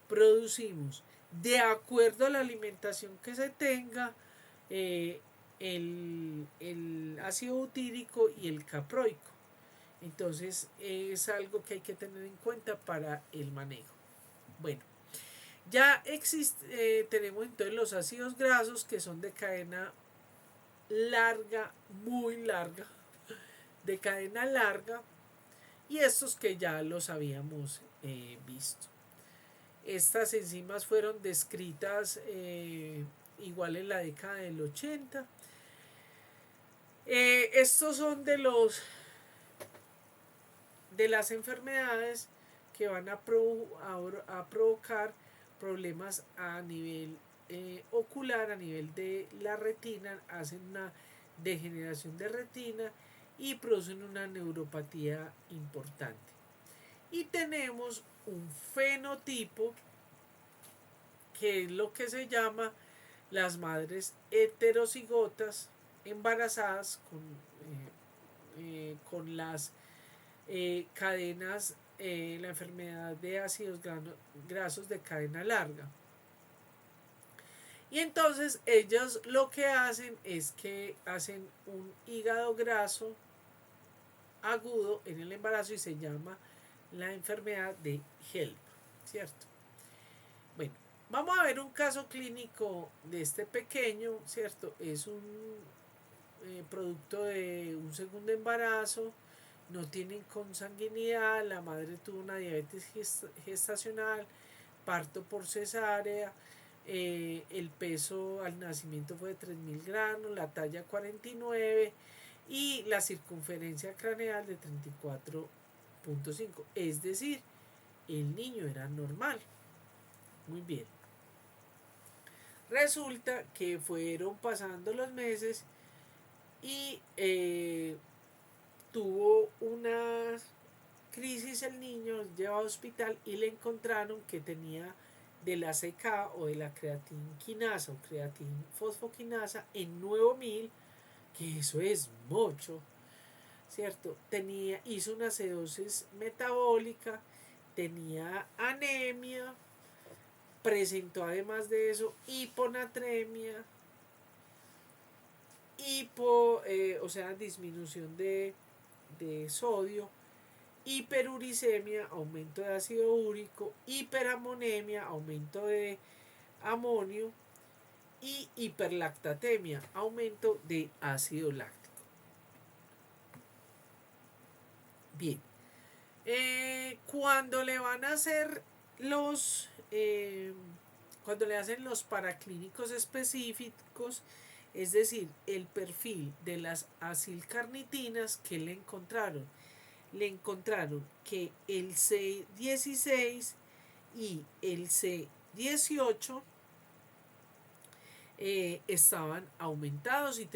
producimos, de acuerdo a la alimentación que se tenga, el ácido butírico y el caproico. Entonces es algo que hay que tener en cuenta para el manejo. Bueno, ya tenemos entonces los ácidos grasos, que son de cadena larga, muy larga, de cadena larga, y estos que ya los habíamos visto. Estas enzimas fueron descritas igual en la década del 80. Estos son de las enfermedades que van a provocar problemas a nivel ocular, a nivel de la retina, hacen una degeneración de retina y producen una neuropatía importante. Y tenemos un fenotipo que es lo que se llama las madres heterocigotas embarazadas con las cadenas, la enfermedad de ácidos grasos de cadena larga. Y entonces ellos lo que hacen es que hacen un hígado graso agudo en el embarazo y se llama la enfermedad de HELP, ¿cierto? Bueno, vamos a ver un caso clínico de este pequeño, ¿cierto? Es un producto de un segundo embarazo, no tienen consanguinidad, la madre tuvo una diabetes gestacional, parto por cesárea, el peso al nacimiento fue de 3.000 gramos, la talla 49 y la circunferencia craneal de 34.5, es decir, el niño era normal. Muy bien. Resulta que fueron pasando los meses y tuvo una crisis el niño, llevado al hospital y le encontraron que tenía de la CK o de la creatinquinasa o creatinfosfoquinasa en 9000, que eso es mucho, ¿cierto? Hizo una acidosis metabólica, tenía anemia, presentó además de eso hiponatremia, o sea, disminución de sodio, hiperuricemia, aumento de ácido úrico, hiperamonemia, aumento de amonio y hiperlactatemia, aumento de ácido láctico. Bien, cuando le van a hacer cuando le hacen los paraclínicos específicos, es decir, el perfil de las acilcarnitinas que le encontraron que el C16 y el C18 estaban aumentados y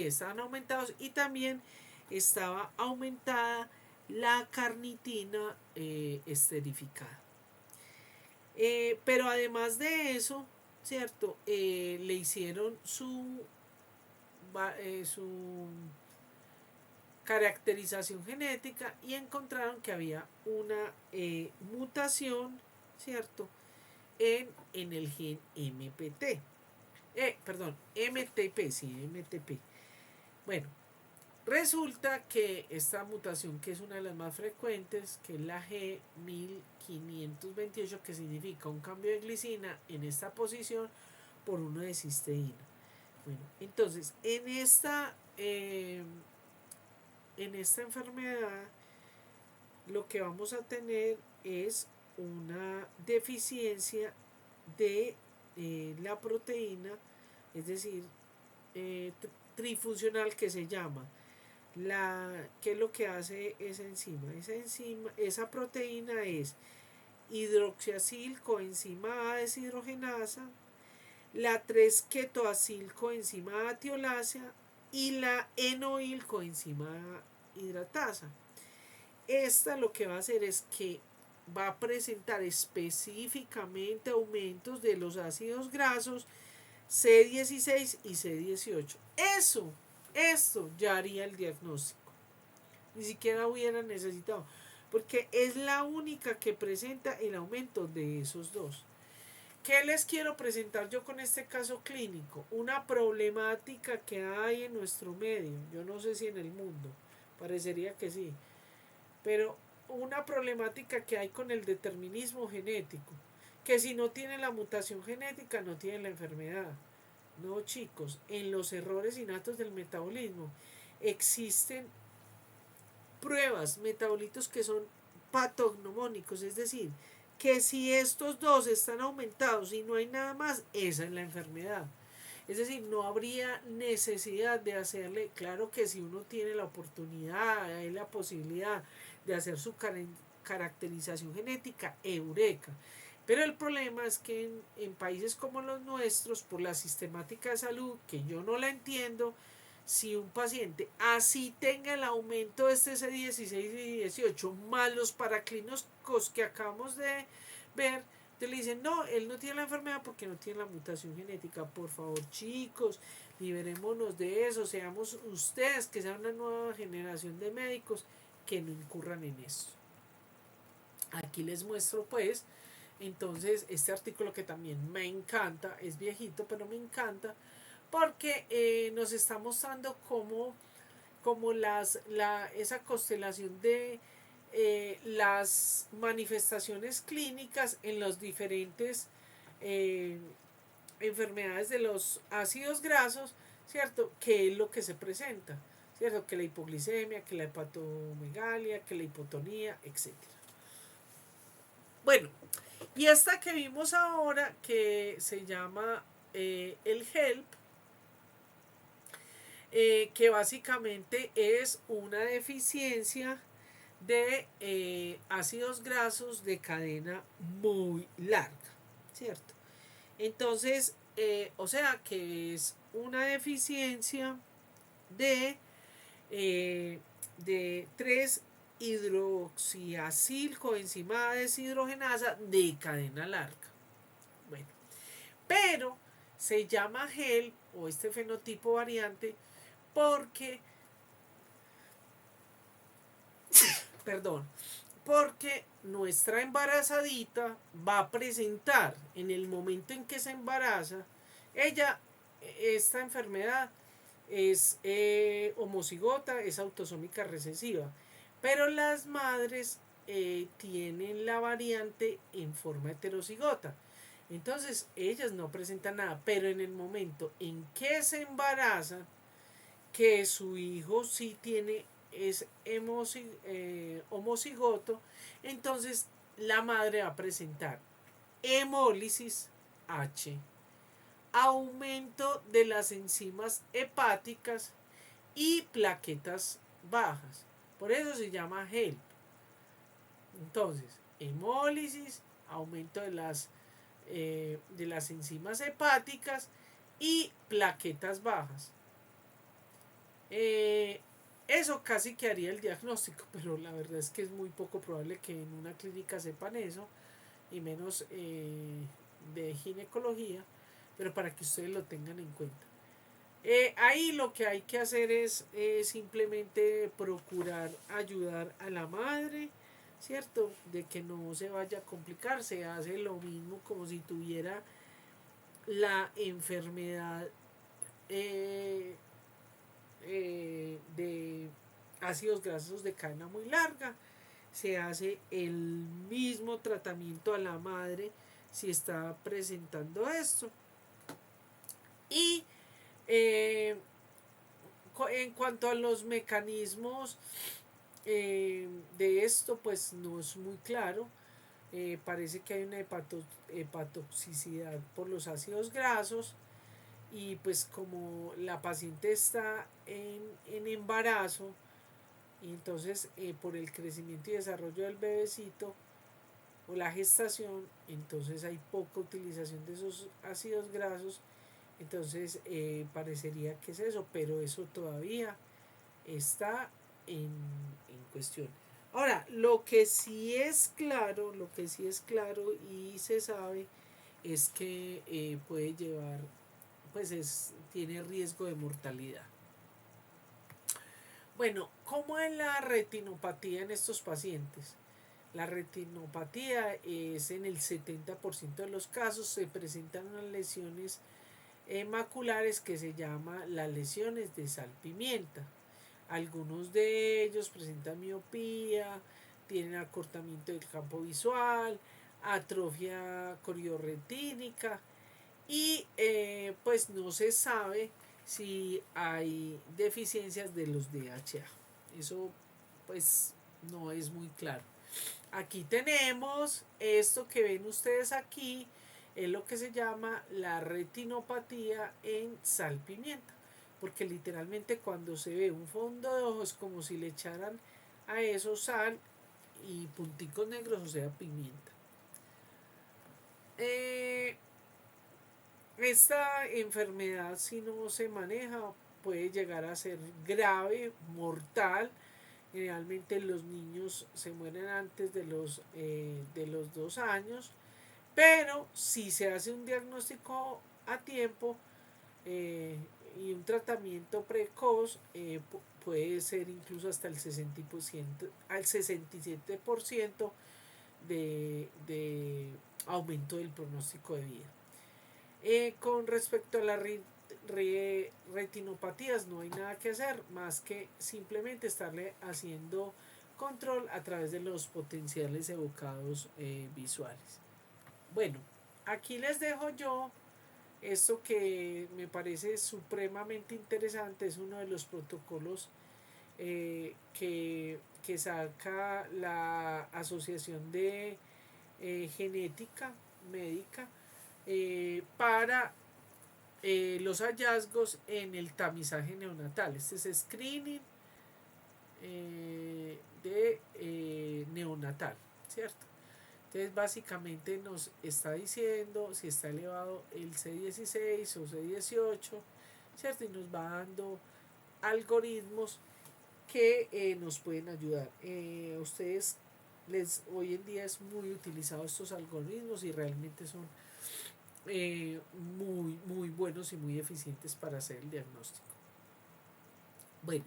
estaban aumentados y también estaba aumentada la carnitina esterificada. Pero además de eso, ¿cierto? Le hicieron su caracterización genética y encontraron que había una mutación, ¿cierto? En el gen MPT. MTP, sí, MTP. Bueno, resulta que esta mutación, que es una de las más frecuentes, que es la G1528, que significa un cambio de glicina en esta posición por uno de cisteína. Bueno, entonces, en esta enfermedad lo que vamos a tener es una deficiencia de la proteína, es decir, trifuncional, que se llama ¿qué es lo que hace esa enzima? Esa proteína es hidroxiacil coenzima A deshidrogenasa, la 3-ketoacil coenzima A tiolasa y la enoil coenzima A hidratasa. Esta lo que va a hacer es que va a presentar específicamente aumentos de los ácidos grasos C16 y C18. Esto ya haría el diagnóstico. Ni siquiera hubiera necesitado, porque es la única que presenta el aumento de esos dos. ¿Qué les quiero presentar yo con este caso clínico? Una problemática que hay en nuestro medio, yo no sé si en el mundo, parecería que sí, pero una problemática que hay con el determinismo genético, que si no tiene la mutación genética no tiene la enfermedad. No, chicos, en los errores innatos del metabolismo existen pruebas, metabolitos que son patognomónicos, es decir, que si estos dos están aumentados y no hay nada más, esa es la enfermedad. Es decir, no habría necesidad de hacerle, claro que si uno tiene la oportunidad, hay la posibilidad de hacer su caracterización genética, eureka. Pero el problema es que en países como los nuestros, por la sistemática de salud, que yo no la entiendo, si un paciente así tenga el aumento de este C16 y 18 más los paraclínicos que acabamos de ver, te le dicen, no, él no tiene la enfermedad porque no tiene la mutación genética. Por favor, chicos, liberémonos de eso, seamos ustedes, que sea una nueva generación de médicos que no incurran en eso. Aquí les muestro pues, entonces, este artículo que también me encanta, es viejito, pero me encanta, porque nos está mostrando cómo esa constelación de las manifestaciones clínicas en los diferentes enfermedades de los ácidos grasos, ¿cierto? ¿Qué es lo que se presenta? ¿Cierto? Que la hipoglicemia, que la hepatomegalia, que la hipotonía, etc. Bueno, y esta que vimos ahora, que se llama el HELP, que básicamente es una deficiencia de ácidos grasos de cadena muy larga, ¿cierto? Entonces, o sea que es una deficiencia de 3 hidroxiacil coenzima deshidrogenasa de cadena larga. Bueno, pero se llama HELP o este fenotipo variante porque porque nuestra embarazadita va a presentar en el momento en que se embaraza, esta enfermedad es homocigota, es autosómica recesiva, pero las madres tienen la variante en forma heterocigota. Entonces ellas no presentan nada, pero en el momento en que se embarazan, que su hijo sí es homocigoto, entonces la madre va a presentar hemólisis H, aumento de las enzimas hepáticas y plaquetas bajas. Por eso se llama HELP. Entonces, hemólisis, aumento de las enzimas hepáticas y plaquetas bajas. Eso casi que haría el diagnóstico, pero la verdad es que es muy poco probable que en una clínica sepan eso, y menos de ginecología, pero para que ustedes lo tengan en cuenta. Ahí lo que hay que hacer es simplemente procurar ayudar a la madre, ¿cierto? De que no se vaya a complicar, se hace lo mismo como si tuviera la enfermedad de ácidos grasos de cadena muy larga. Se hace el mismo tratamiento a la madre si está presentando esto. Y en cuanto a los mecanismos de esto, pues no es muy claro. Parece que hay una hepatotoxicidad por los ácidos grasos, y pues como la paciente está en embarazo, y entonces por el crecimiento y desarrollo del bebecito o la gestación, entonces hay poca utilización de esos ácidos grasos. Entonces parecería que es eso, pero eso todavía está en cuestión. Ahora, lo que sí es claro y se sabe es que puede llevar, pues tiene riesgo de mortalidad. Bueno, ¿cómo es la retinopatía en estos pacientes? La retinopatía es en el 70% de los casos, se presentan unas lesiones maculares que se llaman las lesiones de salpimienta. Algunos de ellos presentan miopía, tienen acortamiento del campo visual, atrofia coriorretínica, y pues no se sabe si hay deficiencias de los DHA. Eso pues no es muy claro. Aquí tenemos esto que ven ustedes aquí, es lo que se llama la retinopatía en salpimienta, porque literalmente cuando se ve un fondo de ojos como si le echaran a eso sal y punticos negros, o sea, pimienta. Esta enfermedad, si no se maneja, puede llegar a ser grave, mortal. Generalmente los niños se mueren antes de los 2 años, pero si se hace un diagnóstico a tiempo eh, y un tratamiento precoz, puede ser incluso hasta el 60%, al 67% de aumento del pronóstico de vida. Con respecto a las retinopatías, no hay nada que hacer más que simplemente estarle haciendo control a través de los potenciales evocados visuales. Bueno, aquí les dejo yo esto que me parece supremamente interesante. Es uno de los protocolos que saca la Asociación de Genética Médica para los hallazgos en el tamizaje neonatal. Este es screening de neonatal, ¿cierto? Entonces básicamente nos está diciendo si está elevado el C16 o C18, ¿cierto? Y nos va dando algoritmos que nos pueden ayudar. Ustedes hoy en día es muy utilizado estos algoritmos y realmente son muy buenos y muy eficientes para hacer el diagnóstico. Bueno,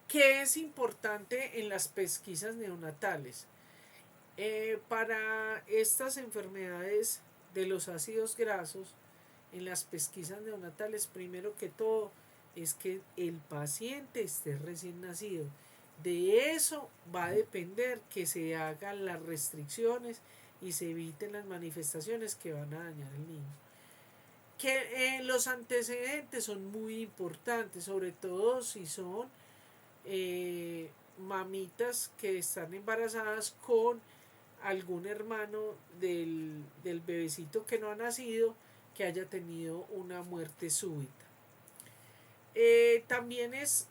¿qué es importante en las pesquisas neonatales? Para estas enfermedades de los ácidos grasos, en las pesquisas neonatales, primero que todo, es que el paciente esté recién nacido. De eso va a depender que se hagan las restricciones y se eviten las manifestaciones que van a dañar al niño. Que los antecedentes son muy importantes, sobre todo si son mamitas que están embarazadas con algún hermano del bebecito que no ha nacido, que haya tenido una muerte súbita. También es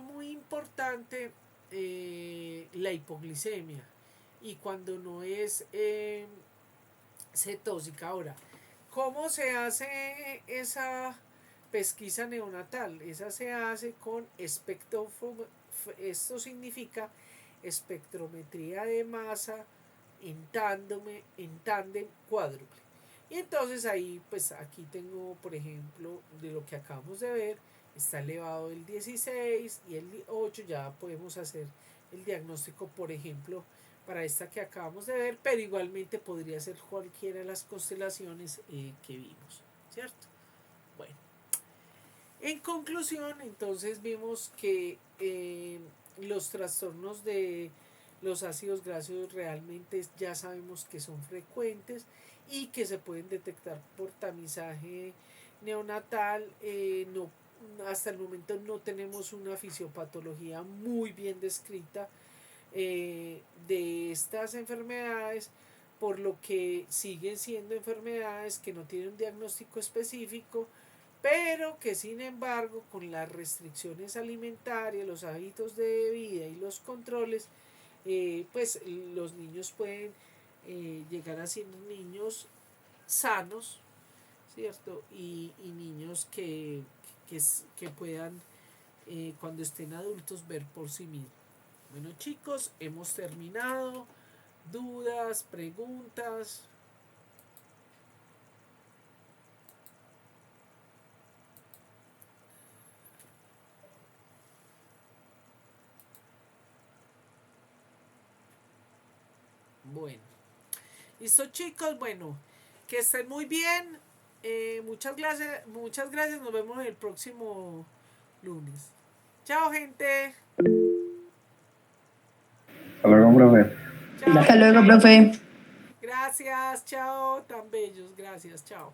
muy importante la hipoglicemia, y cuando no es cetósica. Ahora, ¿cómo se hace esa pesquisa neonatal? Esa se hace con espectrometría. Esto significa espectrometría de masa en tándem cuádruple. Y entonces ahí, pues aquí tengo, por ejemplo, de lo que acabamos de ver, está elevado el 16 y el 8, ya podemos hacer el diagnóstico, por ejemplo, para esta que acabamos de ver, pero igualmente podría ser cualquiera de las constelaciones que vimos, ¿cierto? Bueno, en conclusión, entonces vimos que los trastornos de los ácidos grasos realmente ya sabemos que son frecuentes y que se pueden detectar por tamizaje neonatal. No, hasta el momento no tenemos una fisiopatología muy bien descrita de estas enfermedades, por lo que siguen siendo enfermedades que no tienen un diagnóstico específico, pero que sin embargo con las restricciones alimentarias, los hábitos de vida y los controles, pues los niños pueden llegar a ser niños sanos, ¿cierto? Y niños que puedan, cuando estén adultos, ver por sí mismos. Bueno, chicos, hemos terminado. ¿Dudas, preguntas? Bueno, listo, chicos. Bueno, que estén muy bien. Muchas gracias. Nos vemos el próximo lunes. Chao, gente. Hasta luego, profe. Chao. Hasta luego, profe. Gracias, chao. Tan bellos. Gracias, chao.